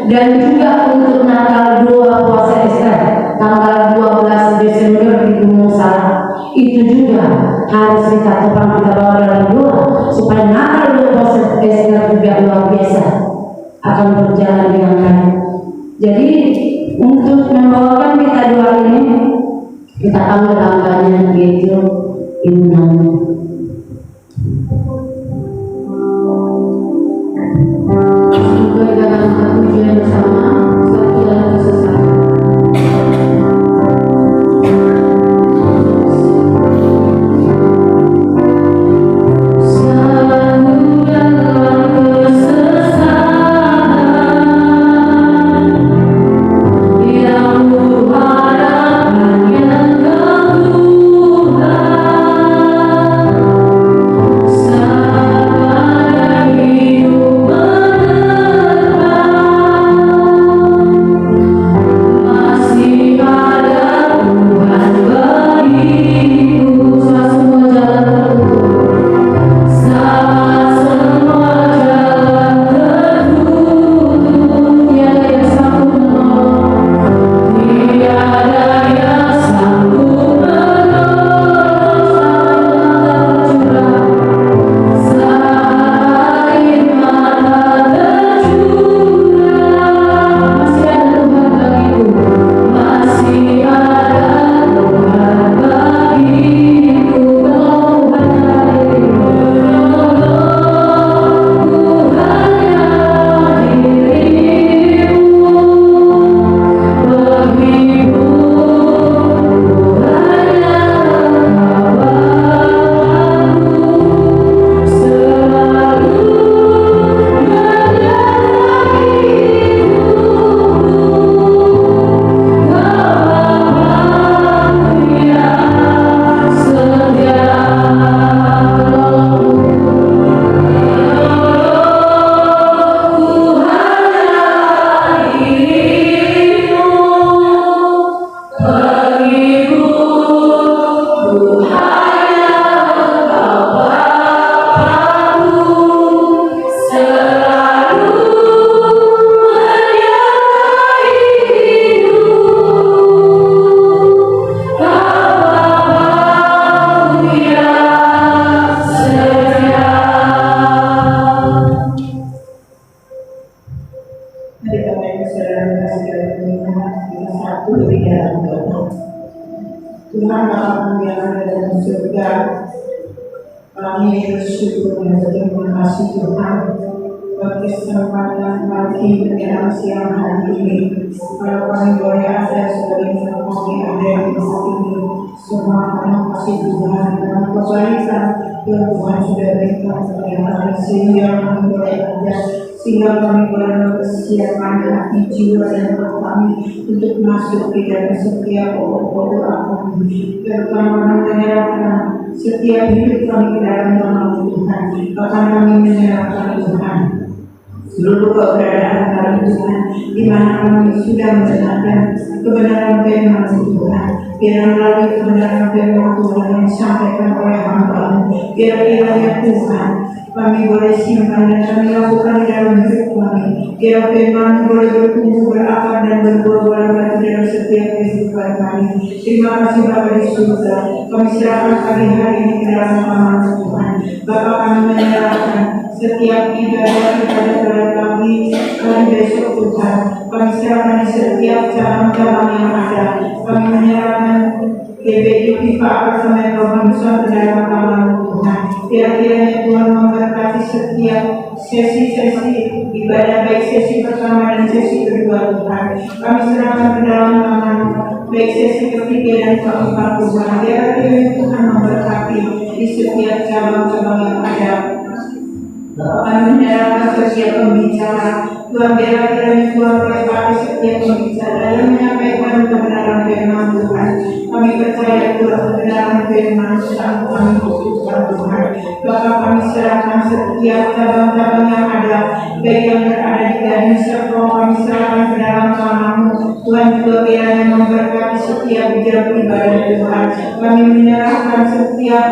Dan juga untuk Natal 2 puasa Ester tanggal 12 Desember di Gunung Salak, itu juga harus kita topang, kita bawa dalam doa supaya Natal 2 puasa Ester juga luar biasa akan berjalan dengan baik. Jadi untuk membawakan kita doa ini, kita panggil hambanya yaitu Ibu Nani. Semoga kita akan pujian bersama satu dalam kesesakan. Tuhan Bapa yang ada dalam surga, kami bersyukur dan berterima kasih Tuhan buat kesempatan pagi menjelang siang hari ini. Kalau kami boleh ada sebagai kami ada di saat ini, semua karena kasih Tuhan dan kebaikan yang Tuhan sudah berikan kepada kami, sehingga kami boleh ada, sehingga kami boleh mempersiapkan hati, jiwa dan roh kami untuk masuk di dalam setiap pokok-pokok kami, dan kami menyerahkan setiap hidup kami ke dalam nama Tuhan. Bahkan kami menyerahkan Tuhan seluruh keberadaan kami Tuhan, di mana kami sudah mendengarkan kebenaran firman Tuhan. Biar melalui kebenaran firman Tuhan yang disampaikan oleh hamba-Mu, biar kiranya Tuhan kami boleh simpan dan kami lakukan di dalam hidup kami. Biar firman boleh bertumbuh, berakar dan berbuah-buah batu dalam setiap kehidupan kami. Terima kasih Bapa di surga. Kami serahkan pagi hari ini ke dalam nama Tuhan. Bapa, kami menyerahkan setiap ibadah kepada kami besok Tuhan. Kami serahkan di setiap cabang-cabang yang ada. Kami menyerahkan GBI FIFA Apartemen Robinson ke dalam tangan Tuhan. Kira-kira kiranya Tuhan memberkati setiap sesi-sesi ibadah, baik sesi pertama dan sesi kedua Tuhan. Kami serahkan ke dalam tangan, baik sesi ketiga dan keempat Tuhan. Biar kiranya Tuhan memberkati di setiap cabang-cabang yang ada. Kami menyerahkan setiap pembicara, Tuhan biar kiranya Tuhan melengkapi setiap pembicara yang menyampaikan kebenaran firman Tuhan. Kami percaya Tuhan kebenaran firman Tuhan kami butuhkan Tuhan. Bapak kami serahkan setiap cabang-cabang yang ada, baik yang berada di Gading Serpong, kami serahkan ke dalam tangan-Mu. Tuhan juga kiranya memberkati setiap jam ibadah Tuhan. Kami menyerahkan setiap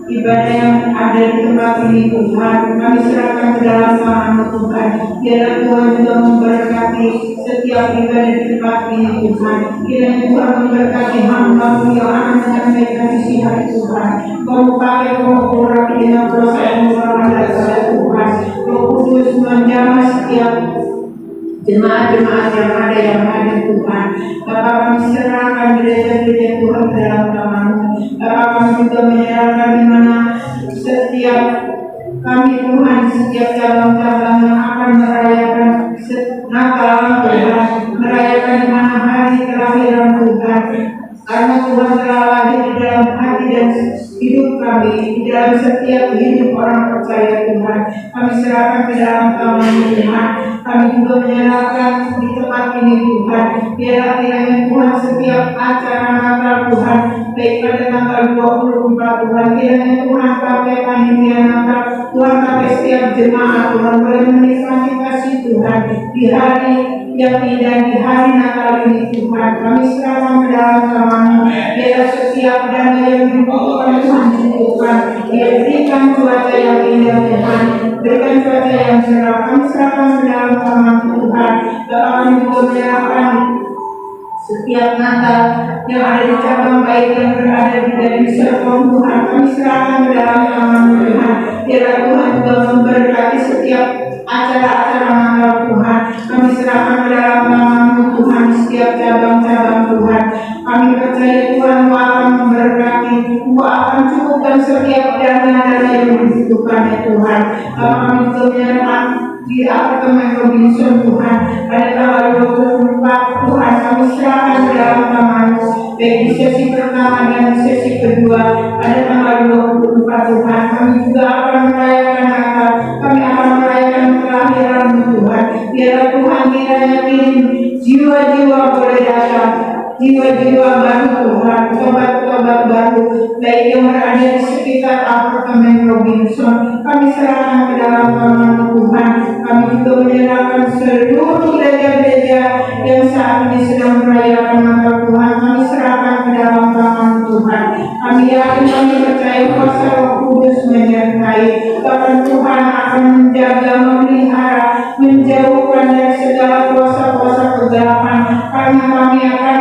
ibadah yang ada di tempat ini Tuhan, kami serahkan ke dalam tangan-Mu Tuhan. Biarlah Tuhan juga memberkati setiap ibadah di tempat ini Tuhan. Kiranya Tuhan memberkati hamba-Mu yang akan menyampaikan isi hari Tuhan. Kau pakai roh rapi dengan kuasa yang murah dari Tuhan. Roh Kudus menjamah setiap jemaat-jemaat yang ada yang hadir Tuhan. Bapak kami serahkan gereja-gereja Tuhan ke dalam tangan-Mu. Bapak kami juga menyerahkan di mana setiap kami Tuhan, setiap cabang-cabang yang akan merayakan Natal Tuhan, merayakan di mana hari kelahiran Tuhan. Karena Tuhan telah lahir di dalam hati dan hidup kami, di dalam setiap hidup orang percaya Tuhan. Kami serahkan ke dalam tangan-Mu Tuhan. Kami juga menyerahkan di tempat ini Tuhan. Biarlah kiranya Tuhan setiap acara Natal Tuhan, baik pada tanggal 24 Tuhan, kiranya Tuhan pakai panitia Natal, Tuhan pakai setiap jemaat Tuhan boleh menikmati kasih Tuhan di hari yang indah, di hari Natal ini Tuhan. Kami serahkan ke dalam tangan-Mu. Biarlah setiap dana yang dibutuhkan Tuhan cukupkan. Berikan cuaca yang indah Tuhan, berikan cuaca yang cerah. Kami serahkan ke dalam tangan-Mu Tuhan. Bapak kami juga menyerahkan setiap Natal yang ada di cabang baik yang berada di Gading Serpong Tuhan, kami serahkan ke dalam tangan-Mu Tuhan. Biarlah Tuhan juga memberkati setiap acara-acara Natal Tuhan. Kami serahkan ke dalam tangan-Mu Tuhan setiap cabang-cabang Tuhan. Kami percaya Tuhan Mu akan memberkati, Mu akan cukupkan setiap dana-dana yang dibutuhkan ya Tuhan. Kami juga menyerahkan di apartemen Robinson Tuhan pada tanggal 24 Tuhan, kami serahkan ke dalam tangan-Mu, baik di sesi pertama dan di sesi kedua pada tanggal 24 Tuhan. Kami juga akan merayakan Natal, kami akan merayakan kelahiran-Mu Tuhan. Biarlah Tuhan kiranya kirim jiwa-jiwa boleh datang, jiwa-jiwa baru Tuhan, sobat-sobat baru, baik yang berada di sekitar apartemen Robinson. Kami serahkan ke dalam tangan-Mu Tuhan. Kami juga menyerahkan seluruh gereja-gereja yang saat ini sedang merayakan Natal Tuhan. Kami serahkan ke dalam tangan-Mu Tuhan. Kami yakin, kami percaya kuasa Roh Kudus menyertai. Bahkan Tuhan akan menjaga, memelihara, menjauhkan dari segala kuasa-kuasa kegelapan. Karena kami akan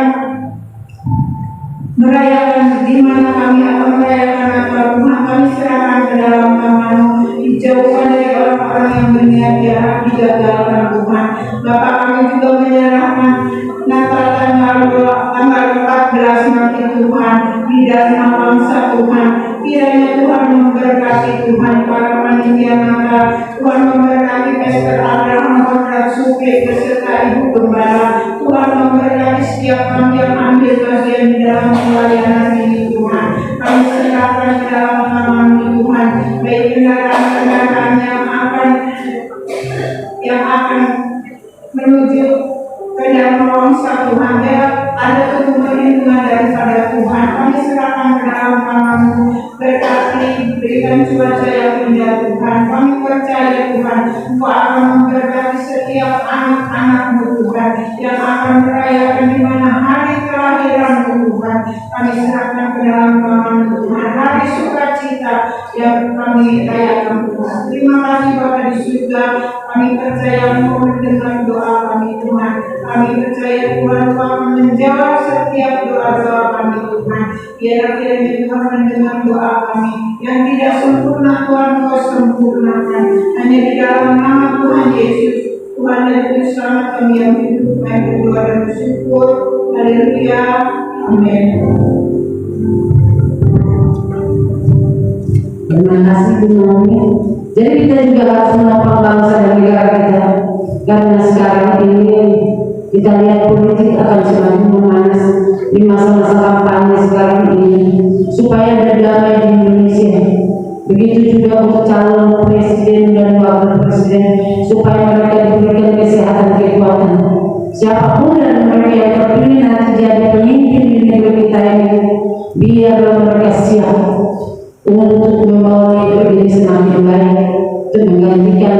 merayakan, di mana kami akan merayakan Natal Tuhan. Kami serahkan ke dalam tangan-Mu. Dijauhkan dari orang-orang yang berniat jahat, digagalkan Tuhan. Bapak kami juga menyerahkan Natal tanggal 14 nanti Tuhan di dalam bangsa Tuhan. Kiranya Tuhan memberkati Tuhan para panitia Natal. Tuhan memberkati Pastor Abraham Konrad Supri beserta Ibu Gembala. Tuhan memberkati setiap kami yang ambil bagian di dalam pelayanan ini Tuhan. Kami serahkan ke dalam tangan-Mu Tuhan, baik kendaraan-kendaraan yang akan menuju ke dalam bangsa Tuhan. Ya, ada perlindungan daripada Tuhan. Kami serahkan ke dalam tangan-Mu. Berkati, berikan cuaca yang indah Tuhan. Kami percaya Tuhan, Mu akan memberkati setiap anak-anak-Mu Tuhan yang akan merayakan di mana hari kelahiran-Mu Tuhan. Kami serahkan ke dalam tangan-Mu Tuhan. Hari sukacita yang kami rayakan Tuhan. Terima kasih Bapa di surga. Kami percaya Mu mendengar doa kami Tuhan. Kami percaya Tuhan Mu akan menjawab setiap doa-doa kami Tuhan. Biarlah kiranya Tuhan mendengar doa kami yang tidak sempurna, Tuhan Kau sempurnakan. Hanya di dalam nama Tuhan Yesus, Tuhan dan Juru Selamat kami yang hidup, kami berdoa dan bersyukur. Haleluya. Amin. Terima kasih. kasih dunia. Jadi kita juga harus menopang bangsa dan negara kita, karena sekarang ini kita lihat politik akan semakin memanas di masa-masa kampanye sekarang ini, supaya ada damai di Indonesia. Begitu juga untuk calon presiden dan wakil presiden, supaya mereka diberikan kesehatan kekuatan. Siapapun dari mereka yang terpilih nanti jadi pemimpin di negeri kita ini, biarlah mereka siap untuk membawa negeri ini semakin baik, untuk menggantikan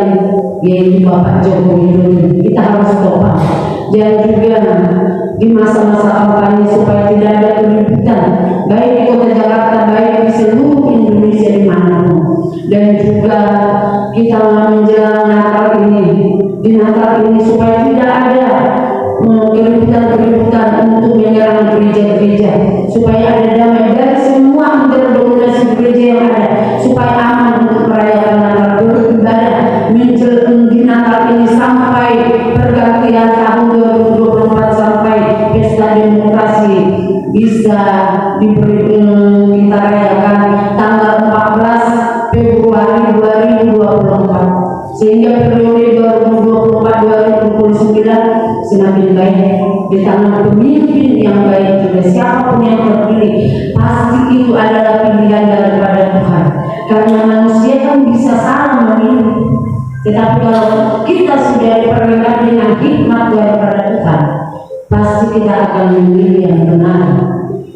yaitu Bapak Jokowi Widodo. Kita harus topang. Dan juga di masa-masa kampanye supaya tidak ada keributan, baik di kota Jakarta, baik di seluruh Indonesia dimanapun. Dan juga kita menjelang Natal ini, di Natal ini supaya tidak ada keributan untuk menyerang gereja-gereja, supaya ada damai dari semua interdominasi gereja yang ada, supaya aman untuk merayakan Natal, beribadah menjelang di Natal ini sampai pergantian tahun 2024, sampai pesta demokrasi bisa kita rayakan tanggal 14 Februari 2024, sehingga periode 2024-2029 semakin baik di tangan pemimpin yang baik juga. Siapapun yang terpilih pasti itu adalah pilihan daripada Tuhan, karena manusia kan bisa salah memilih, tetapi kalau kita sudah diperlihatkan dengan hikmat daripada Tuhan, pasti kita akan memilih yang benar.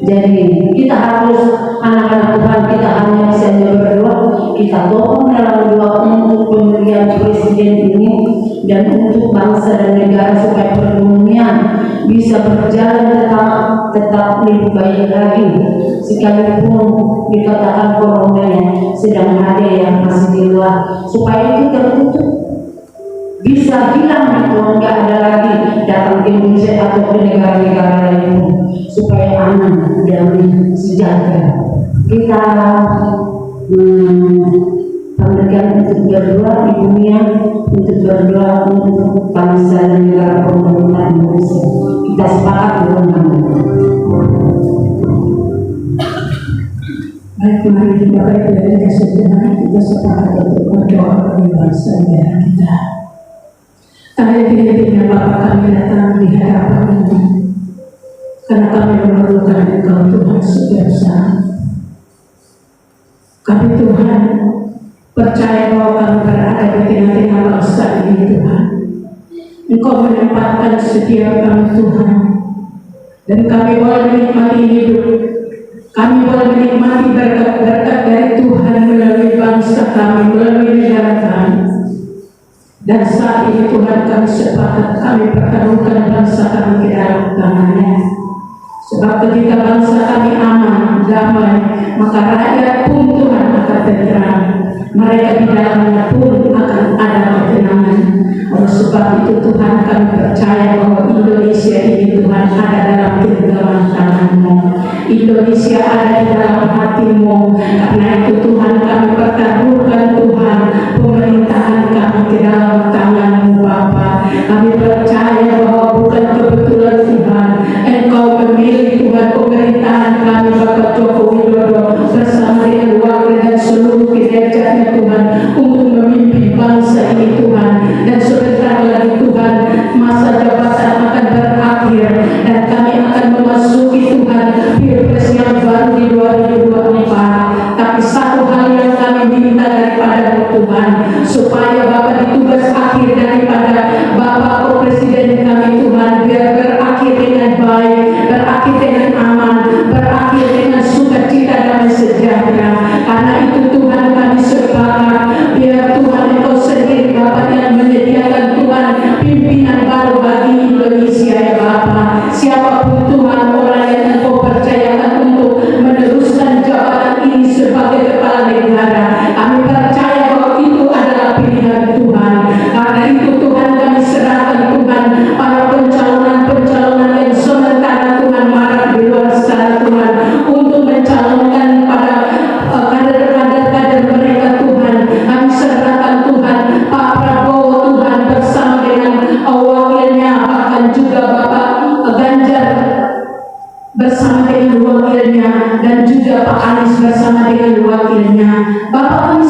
Jadi kita harus, anak-anak Tuhan, kita hanya bisa berdoa, kita tolong dalam doa untuk pemilihan presiden ini dan untuk bangsa dan negara, supaya perekonomian bisa berjalan tetap lebih baik lagi, sekalipun dikatakan corona yang sedang ada yang masih di luar, supaya itu tertutup, bisa hilang itu, nggak ada lagi datang ke Indonesia atau ke negara-negara lain, supaya aman, damai, sejahtera. Kita panggilkan untuk berdoa di dunia, untuk berdoa untuk bangsa dan negara pemerintah Indonesia. Kita sepakat dengan Baik, mari Bapak Ibu yang dikasih Tuhan, kita sepakat untuk berdoa bagi bangsa negara kita. Kami pilih-pilihnya Bapak, kami datang di hadapan ini karena kami memerlukan Engkau Tuhan setiap saat. Kami Tuhan percaya bahwa kami berada di tengah-tengah bangsa ini Tuhan. Engkau menempatkan setiap kami Tuhan, dan kami boleh menikmati hidup. Kami boleh menikmati berkat-berkat dari Tuhan melalui bangsa kami, melalui negara kami. Dan saat ini Tuhan, kami sepakat, kami pertaruhkan bangsa kami ke dalam tangan-Nya. Sebab ketika bangsa kami aman, damai, maka rakyat pun Tuhan akan tenteram. Mereka di dalamnya pun akan ada ketenangan. Oleh sebab itu Tuhan, kami percaya bahwa Indonesia ini Tuhan ada dalam genggaman tangan-Mu. Indonesia ada di dalam hati-Mu. Karena itu Tuhan, kami pertaruhkan Tuhan pemerintahan kami ke dalam tangan-Mu Bapa. Kami percaya bahwa bukan kebetulan Tuhan, Engkau memilih Tuhan pemerintahan kami Bapak Jokowi Widodo bersama dengan wakil dan seluruh kinerjanya Tuhan untuk memimpin bangsa ini Tuhan. Dan sebentar lagi Tuhan, masa jabatan akan berakhir dan kami akan memasuki Tuhan Pilpres yang baru di 2024. Tapi satu hal yang kami minta daripada Tuhan, supaya Bapak di tugas akhir daripada Bapak Presiden kami Tuhan, biar berakhir dengan baik, berakhir dengan aman, berakhir dengan sukacita dan sejahtera. Karena itu Tuhan, kami sepakat, biar Tuhan Engkau sendiri Bapak yang menyediakan Tuhan pimpinan baru bagi Indonesia ya Bapak. Siapapun Tuhan orang yang Engkau percayakan untuk meneruskan jabatan ini sebagai kepala negara, kami percaya bahwa itu adalah pilihan Tuhan. Karena itu Tuhan, kami serahkan Tuhan pada pencalonan yang sementara Tuhan marak di luar sana Tuhan, untuk mencalonkan pada kader-kader mereka Tuhan. Kami serahkan Tuhan Pak Prabowo Tuhan bersama dengan wakilnya, bahkan juga Bapak Ganjar bersama dengan wakilnya, dan juga Pak Anies bersama dengan wakilnya. Bapak, kami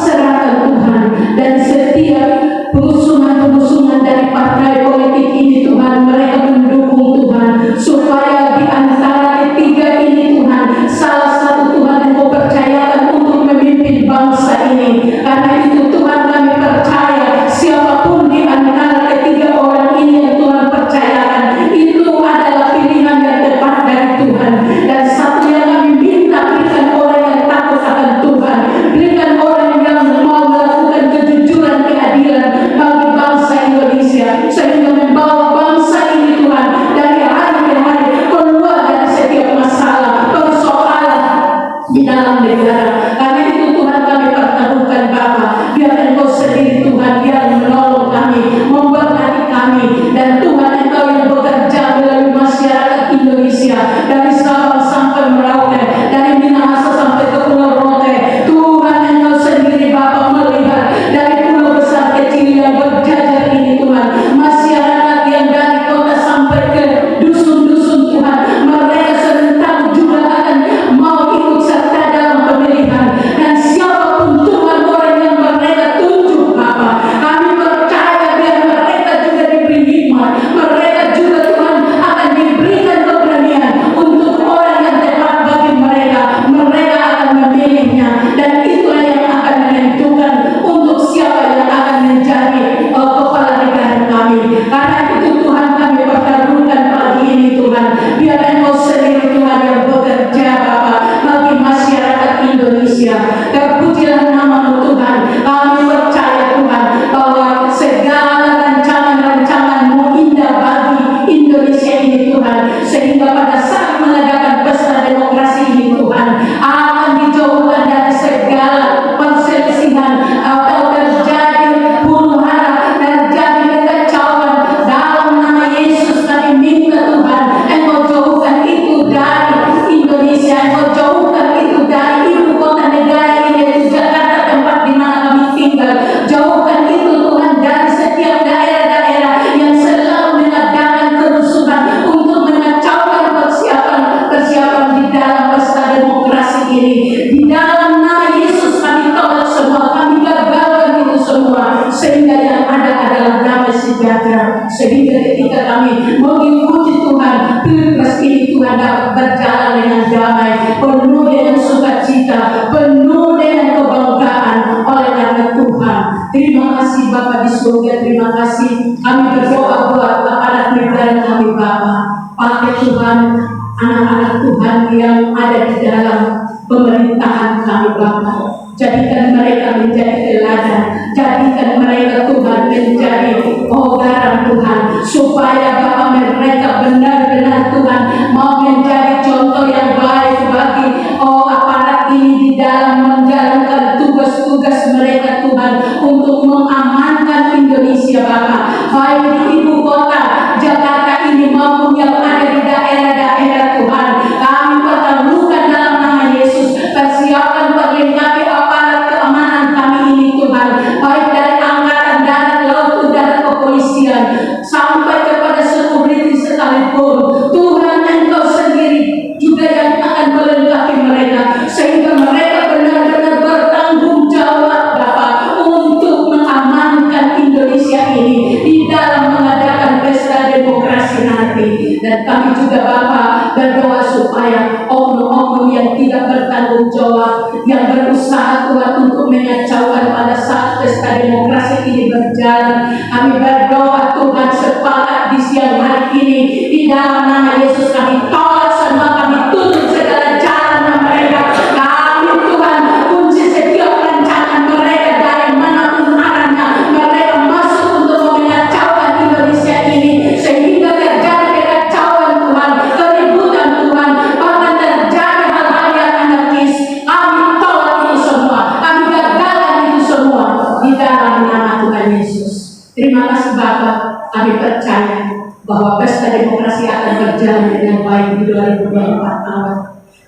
sehingga ketika kami mengikuti Tuhan, pilpres ini Tuhan dapat berjalan dengan damai, penuh dengan sukacita, penuh dengan kebanggaan oleh karena Tuhan. Terima kasih Bapa di surga, terima kasih. Kami berdoa buat anak negara kami Bapa. Pakai Tuhan anak-anak Tuhan yang ada di dalam pemerintahan kami Bapa. Jadikan mereka menjadi teladan, jadikan mereka Tuhan menjadi garam Tuhan, supaya Bapa mereka benar-benar Tuhan mau menjadi contoh yang baik bagi aparat ini di dalam menjalankan tugas-tugas mereka Tuhan untuk mengamankan Indonesia Bapa, baik di ibu kota Jakarta ini maupun yang ada di daerah-daerah Tuhan. Kami pertemukan dalam nama Yesus, persiapkan perlengkapi aparat keamanan kami ini Tuhan, baik dari angkatan darat, laut, udara, kepolisian sampai kepada security sekalipun. Tuhan Engkau sendiri juga yang akan melengkapi mereka, sehingga mereka benar-benar bertanggung jawab Bapa untuk mengamankan Indonesia ini di dalam mengadakan pesta demokrasi nanti. Dan kami juga Bapa berdoa supaya oknum-oknum yang tidak bertanggung jawab, yang berusaha Tuhan untuk mengacaukan pada saat pesta demokrasi ini berjalan, kami berdoa Tuhan sepakat di siang hari ini di dalam nama Yesus kami tolak semua, kami tutup segala jalan mereka. Kami Tuhan kunci setiap rancangan mereka dari manapun arahnya mereka masuk untuk mengacaukan Indonesia ini, sehingga terjadi kekacauan Tuhan, keributan Tuhan, bahkan terjadi hal-hal yang anarkis. Kami tolak itu semua, kami gagalkan itu semua di dalam nama Tuhan Yesus. Terima kasih Bapa, kami percaya bahwa pesta demokrasi akan berjalan dengan baik di 2024 tahun.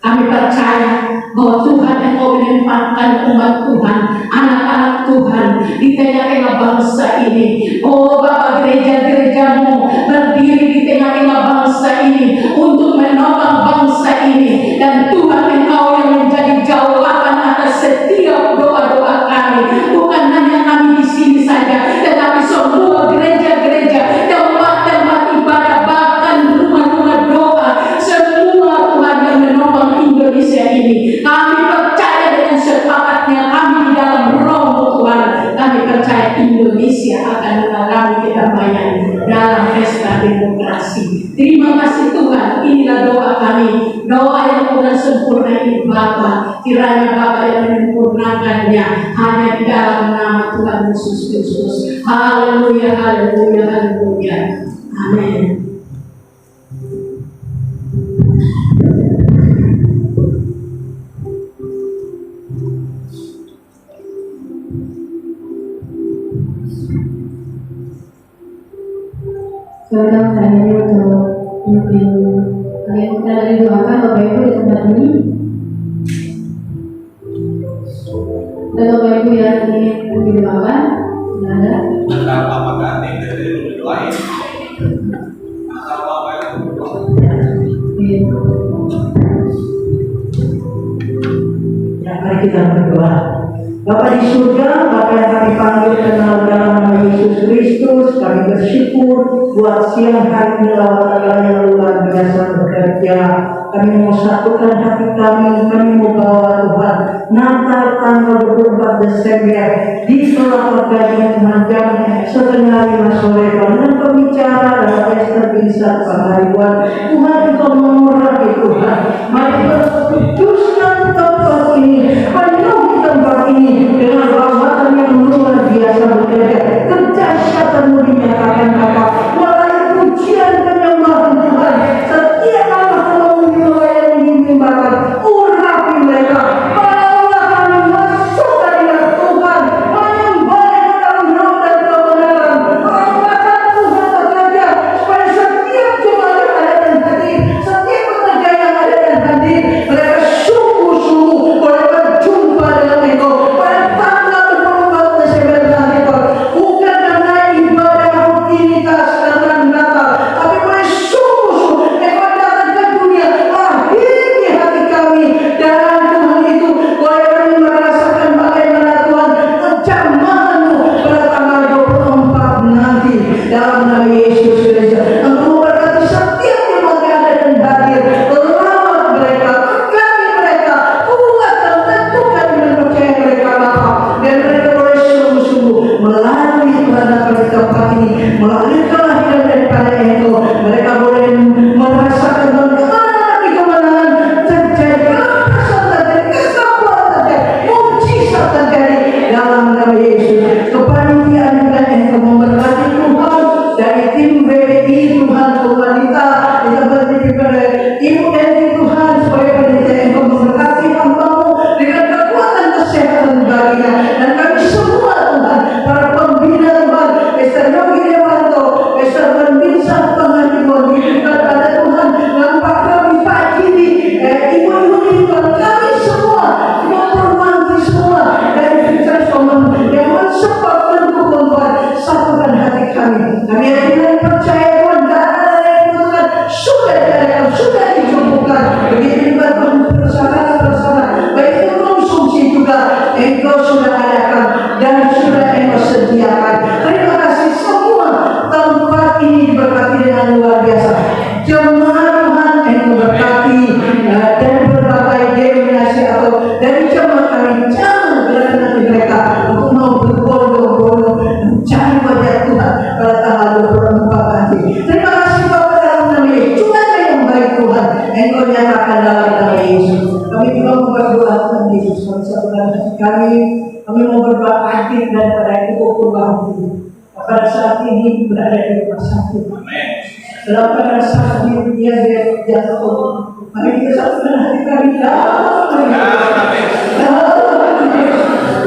Kami percaya bahwa Tuhan Engkau menempatkan umat Tuhan, anak-anak Tuhan di tengah-tengah bangsa ini. Bapa, gereja-gerejamu berdiri di tengah-tengah bangsa ini untuk menopang bangsa ini. Dan Tuhan Engkau yang menjadi jawaban atas setiap doa-doa kami. Bukan hanya kami di sini saja, tetapi semua gereja-gereja, tempat-tempat ibadah, bahkan rumah-rumah doa, semua Tuhan yang menopang Indonesia ini. Kami percaya dengan sepakatnya kami di dalam roh Tuhan, kami percaya Indonesia akan mengalami kedamaian dalam pesta demokrasi. Terima kasih Tuhan, inilah doa kami, doa yang sudah sempurna ini Bapa. Kiranya Bapa yang menyempurnakannya hanya di dalam nama Tuhan Yesus Kristus. Haleluya, haleluya, haleluya. Amin. Saudara hari ini untuk memimpin kalian kita dari doakan Bapak Ibu di tempat ini. Dan Bapak Ibu yang ingin didoakan, ada. Apakah ada dari doain? Ya, mari kita berdoa. Bapa di surga, Bapa yang kami panggil kenal dalam nama Yesus Kristus, kami bersyukur buat siang hari ini lawan yang luar biasa bekerja. Kami mau satukan hati kami mau bawa Tuhan Natal tanggal 24 Desember di Kelapa Gading Tuhan jam setengah 5 sore dengan pembicara dan pesta bisa pengharuan Tuhan. Engkau mengurahi Tuhan, mari berkuduskan tempat ini, penuhi tempat ini dengan rahmat yang luar biasa bekerja. Kedahsyatanmu dinyatakan Bapa, mulai pujian penyembahan Tuhan, setiap anak melayani mimbaran, urapi mereka, bawalah kami masuk hadirat Tuhan, menyembah dalam roh dan kebenaran. Rahmat Tuhan bekerja supaya setiap jemaat Jemaat Tuhan Engkau berkati dan berbagai denominasi atau dari jemaat kami, jangan biarkan hati mereka untuk mau berbondong-bondong mencari wajah Tuhan pada tanggal 24 nanti. Terima kasih Bapak dalam nama Yesus. Tuhan yang baik Tuhan, Engkau nyatakan dalam nama Yesus. Kami juga mau berdoa Tuhan Yesus. Kami mau berdoa aktif daripada itu perubahan pada saat ini berada di rumah sakit. Dalam pada saat ini dia jatuh. Mari kita satukan hati kami.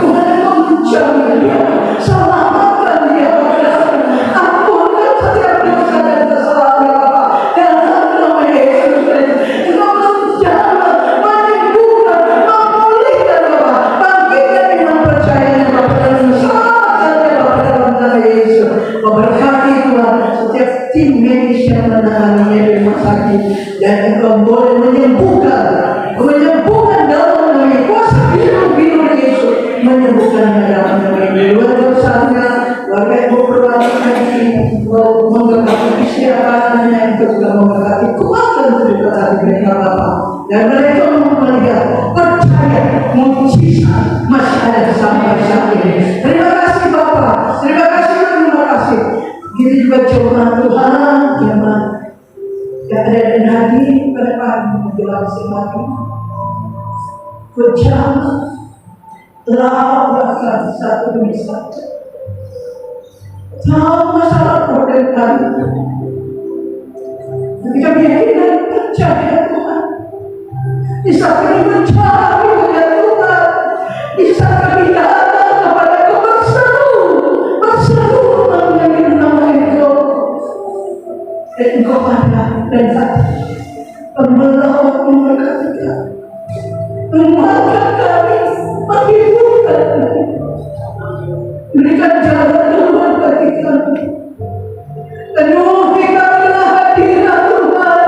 Tuhan yang menjaga dia, selamatkan dia. Ampunkan setiap dosa dan kesalahan dia Bapa. Dalam nama Yesus Kristus, Engkau menjaga, menyembuhkan, memulihkan Bapa. Bangkitkan iman percaya Bapa dan selamatkan dia Bapa dalam nama Yesus. Memberkati Tuhan setiap tim medis yang menanganinya di rumah sakit, dan Engkau boleh menyembuhkan dalam nama kuasa biru Yesus, menyembuhkannya dalam nama Yesus. Luar dosanya, warga yang berperluan ini memberkati istiadatnya, Engkau juga memberkati kuatkan cerita hati mereka Bapa, dan mereka melihat percaya mujizat masih ada sampai saat ini. Terima kasih Bapa, terima kasih. Begitu juga jemaat Tuhan, jemaat yang ada dan hadir pada pagi menjelang pagi. Berjalan telah bahkan satu demi satu. Tahu masalah problem kami. Tapi kami yakin dan percaya Tuhan. Bisa kami mencari wajah Tuhan. Bisa kami datang kepada Kau berseru menyanyi nama Engkau. Dan Engkau ada dan hati pembelah memberkati kami, menguatkan kami, menghiburkan kami, berikan jalan keluar bagi kami. Penuhi kami dengan hadirat Tuhan,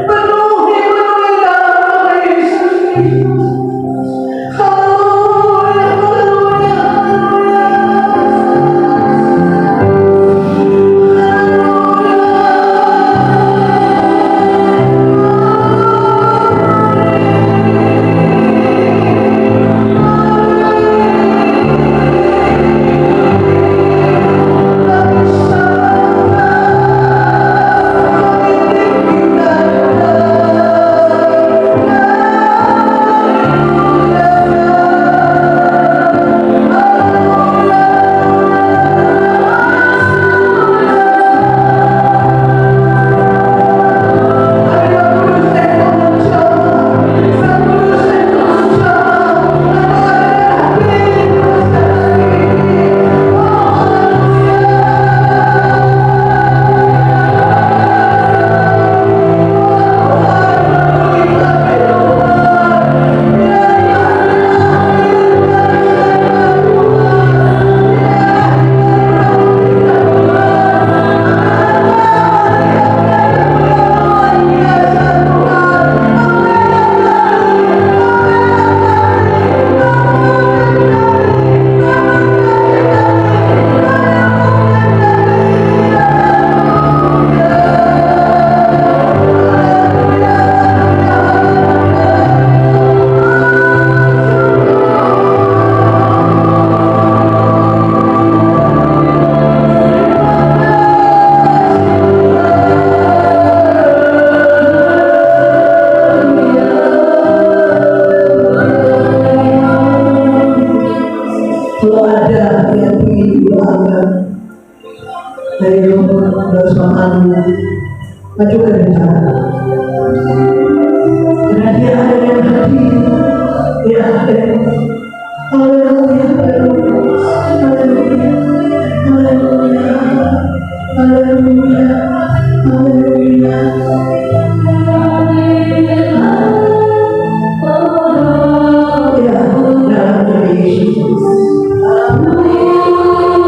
penuhi dalam nama Yesus Kristus. Maju ke depan. Karena dia ada yang hadir, dia ada. Haleluya, haleluya, haleluya, haleluya, haleluya, haleluya. Ya, dalam nama Yesus. Hallelujah.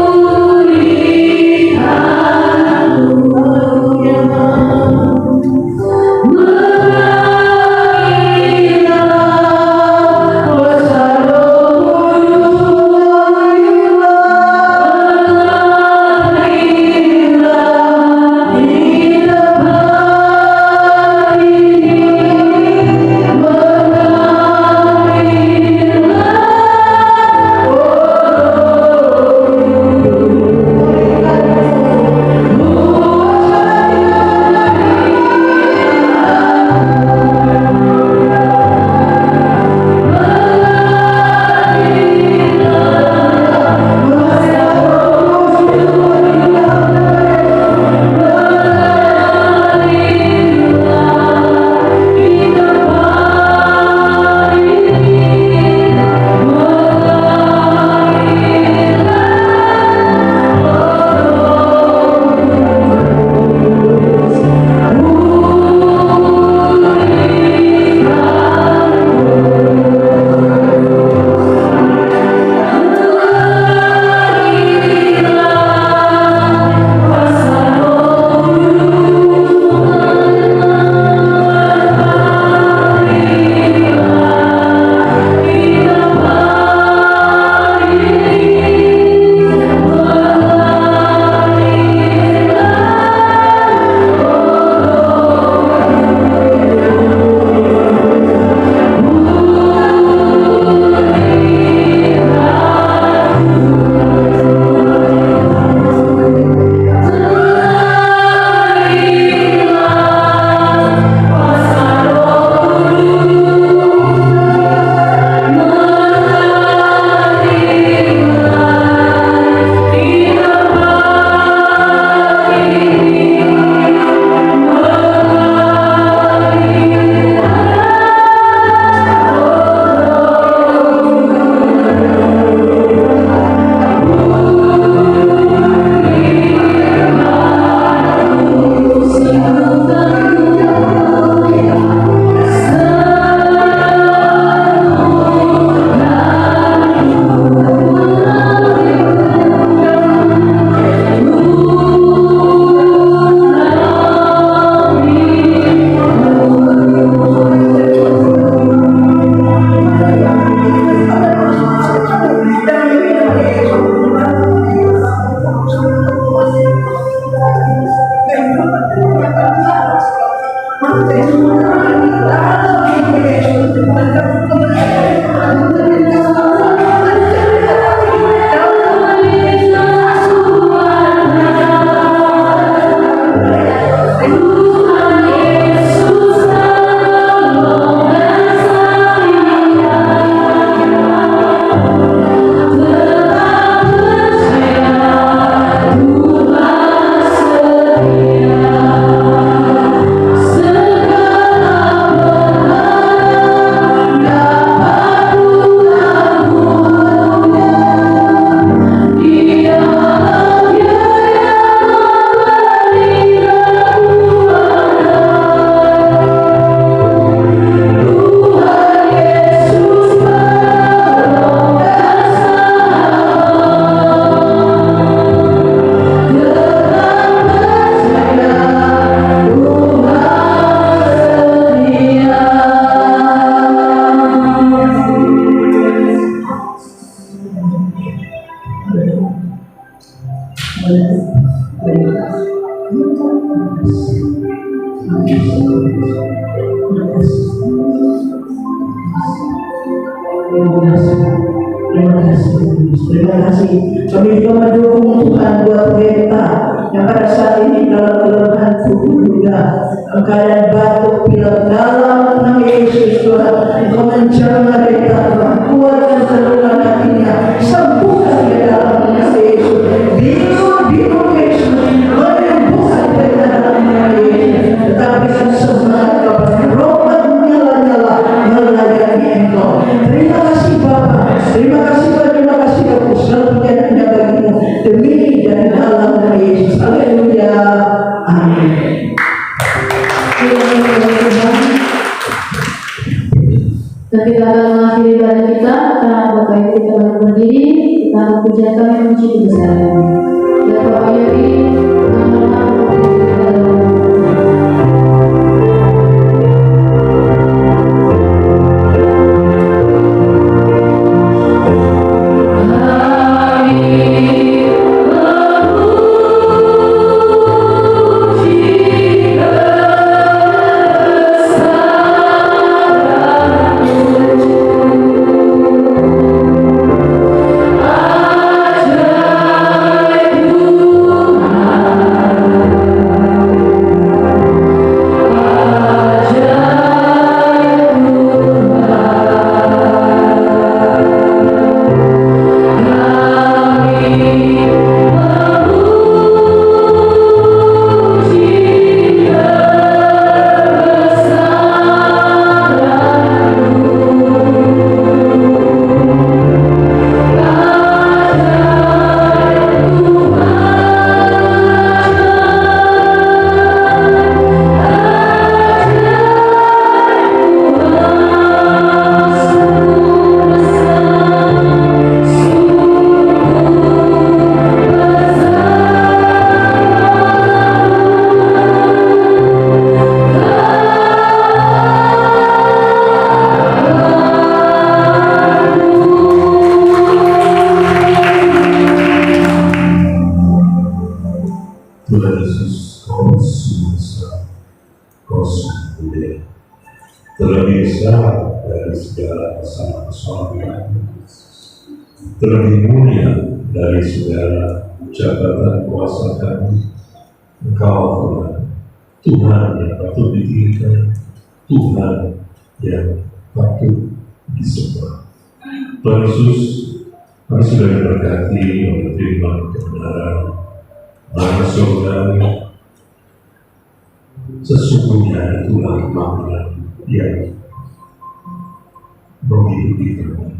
Terima kasih. Kami juga mendukung Tuhan buat kita yang pada saat ini dalam kelemahan tubuh juga keadaan batuk pilek dalam nama Yesus Tuhan. Engkau menjamah mereka Tuhan, kuatkan terluka hatinya, sembuhkan dia dalam nama Yesus. Bingung Yesus, menyembuhkan mereka dalam nama Yesus. Tetapi kan semangat kepada roh menyala-nyala melayani Engkau. Terima kasih Bapa, terima kasih Bapak, selalu punya bagimu demi dan dalam nama Yesus. Haleluya. Amin. Dan kita akan mengakhiri ibadah kita. Karena Bapak Ibu kita akan berdiri, kita akan pujikan yang memuji kebesaran. Dan Bapak Ibu Tuhan Yesus, kau sungguh besar, kau sungguh mulia, terlebih besar dari segala persoalan-persoalan, terlebih mulia dari segala jabatan kuasa kami. Engkau Tuhan yang patut ditinggikan, Tuhan yang patut disembah. Tuhan Yesus, kami sudah diberkati oleh firman kebenaran. Mana surga sesungguhnya itulah makna yang menghidupi kami.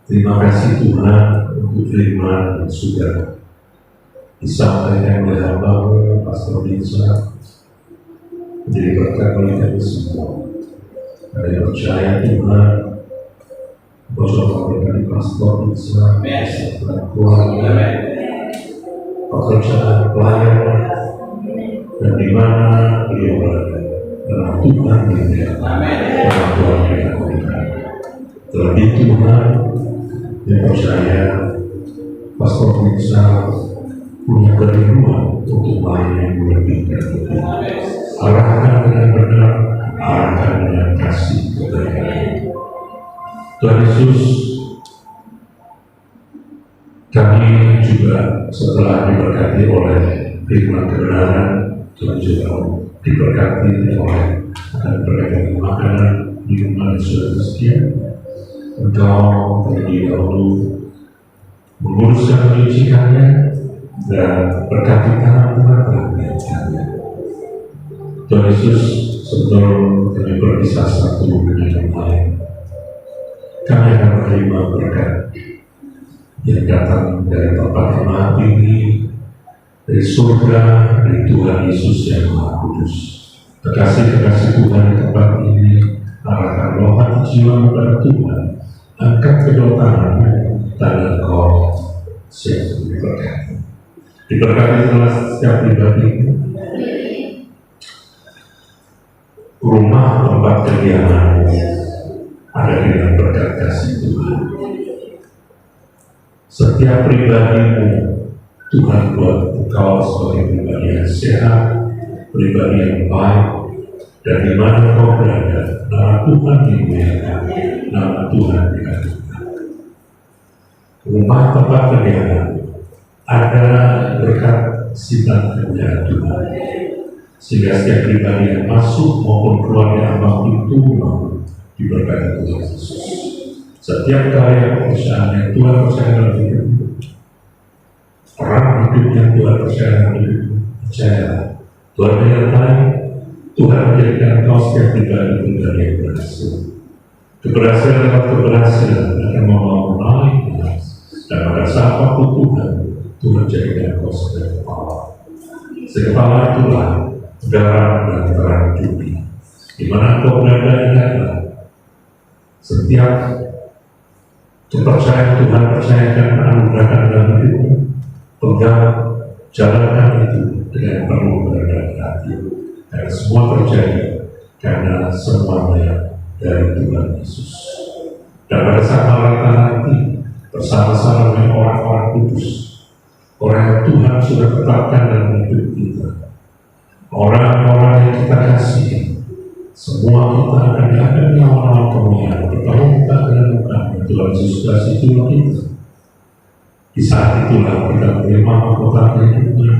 Terima kasih Tuhan untuk firman yang sudah disampaikan oleh hamba Pastor Binsa, menjadi berkat bagi kami semua. Kami percaya Tuhan, bersama dengan Pastor Binsa beserta keluarga, pekerjaan pelayanan, dan di mana beliau berada dalam Tuhan yang dalam keluarga kita. Terlebih Tuhan yang percaya Pastor Binsa punya kerinduan untuk lain yang lebih dan lebih. Arahkan dengan Yesus, kami juga setelah diberkati oleh firman kebenaran, Tuhan juga diberkati oleh akan berkaitan makanan, minuman, dan sudah tersedia. Engkau terlebih dahulu menguruskan menyucikannya dan berkati tangan Tuhan telah menyiapkannya. Tuhan Yesus, sebelum kami berpisah satu dengan yang lain, kami akan menerima berkat yang datang dari tempat jemaat ini, dari surga, dari Tuhan Yesus yang Maha Kudus. Kekasih-kekasih Tuhan di tempat ini, arahkan roh hati jiwa kepada Tuhan, angkat kedua tanganmu, dan engkau siap diberkati. Diberkati telah setiap pribadi itu. Rumah tempat kediamanmu ada dengan berkat kasih Tuhan. Setiap pribadimu, Tuhan buat engkau sebagai pribadi yang sehat, pribadi yang baik, dan di mana kau berada, nama Tuhan dimuliakan, nama Tuhan diagungkan. Rumah tempat kediaman ada berkat sinar kemuliaan Tuhan, sehingga setiap pribadi yang masuk maupun keluar dari ambang pintu diberkati Tuhan Yesus. Setiap karya pekerjaan yang Tuhan percaya dalam hidupmu, orang hidup yang Tuhan percaya dalam hidupmu, percaya Tuhan menyertai. Tuhan menjadikan kau setiap pribadi-pribadi yang berhasil. Keberhasilan lewat keberhasilan akan membangun naik kelas, dan pada saat waktu Tuhan jadikan kau sebagai kepala. Sekepala itulah garam dan terang dunia. Di mana kau berada, ingatlah setiap kepercayaan Tuhan percayakan anugerahkan dalam hidupmu, pegang, jalankan itu dengan penuh berhati-hati. Karena semua terjadi karena semuanya dari Tuhan Yesus. Dan pada saat malam nanti bersama-sama dengan orang-orang kudus, orang yang Tuhan sudah tetapkan dalam hidup kita, orang-orang yang kita kasihi, semua kita akan diangkat awal-awal kemuliaan bertemu muka dengan muka Tuhan Yesus kasih jiwa kita. Di saat itulah kita menerima mahkota kehidupan.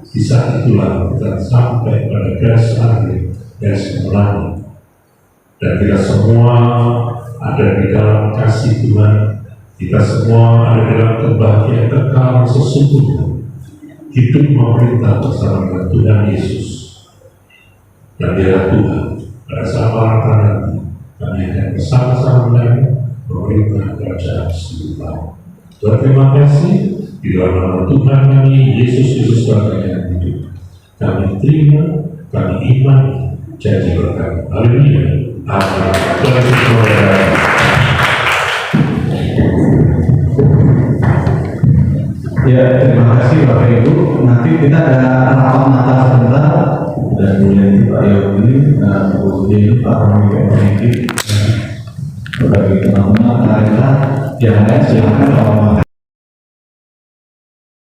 Di saat itulah kita sampai pada garis akhir, garis kemenangan, dan kita semua ada di dalam kasih Tuhan. Kita semua ada dalam kebahagiaan kekal sesungguhnya, hidup memerintah bersama dengan Tuhan Yesus. Dan Dia Tuhan, pada saat malam nanti kami akan bersama-sama dengan memerintah kerajaan seluruh. Tuhan, terima kasih. Di dalam nama Tuhan kami, Yesus Kristus Bapa yang hidup, kami terima, kami iman, janji berkat. Haleluya. Amin. Tuhan Yesus memberkati. Ya, terima kasih Bapak Ibu. Nanti kita ada rapat Natal sebentar, dan kemudian Pak Yogi, Bu Jeni, Pak Romi, Pak Niki, bagi teman-teman, yang lain silakan kalau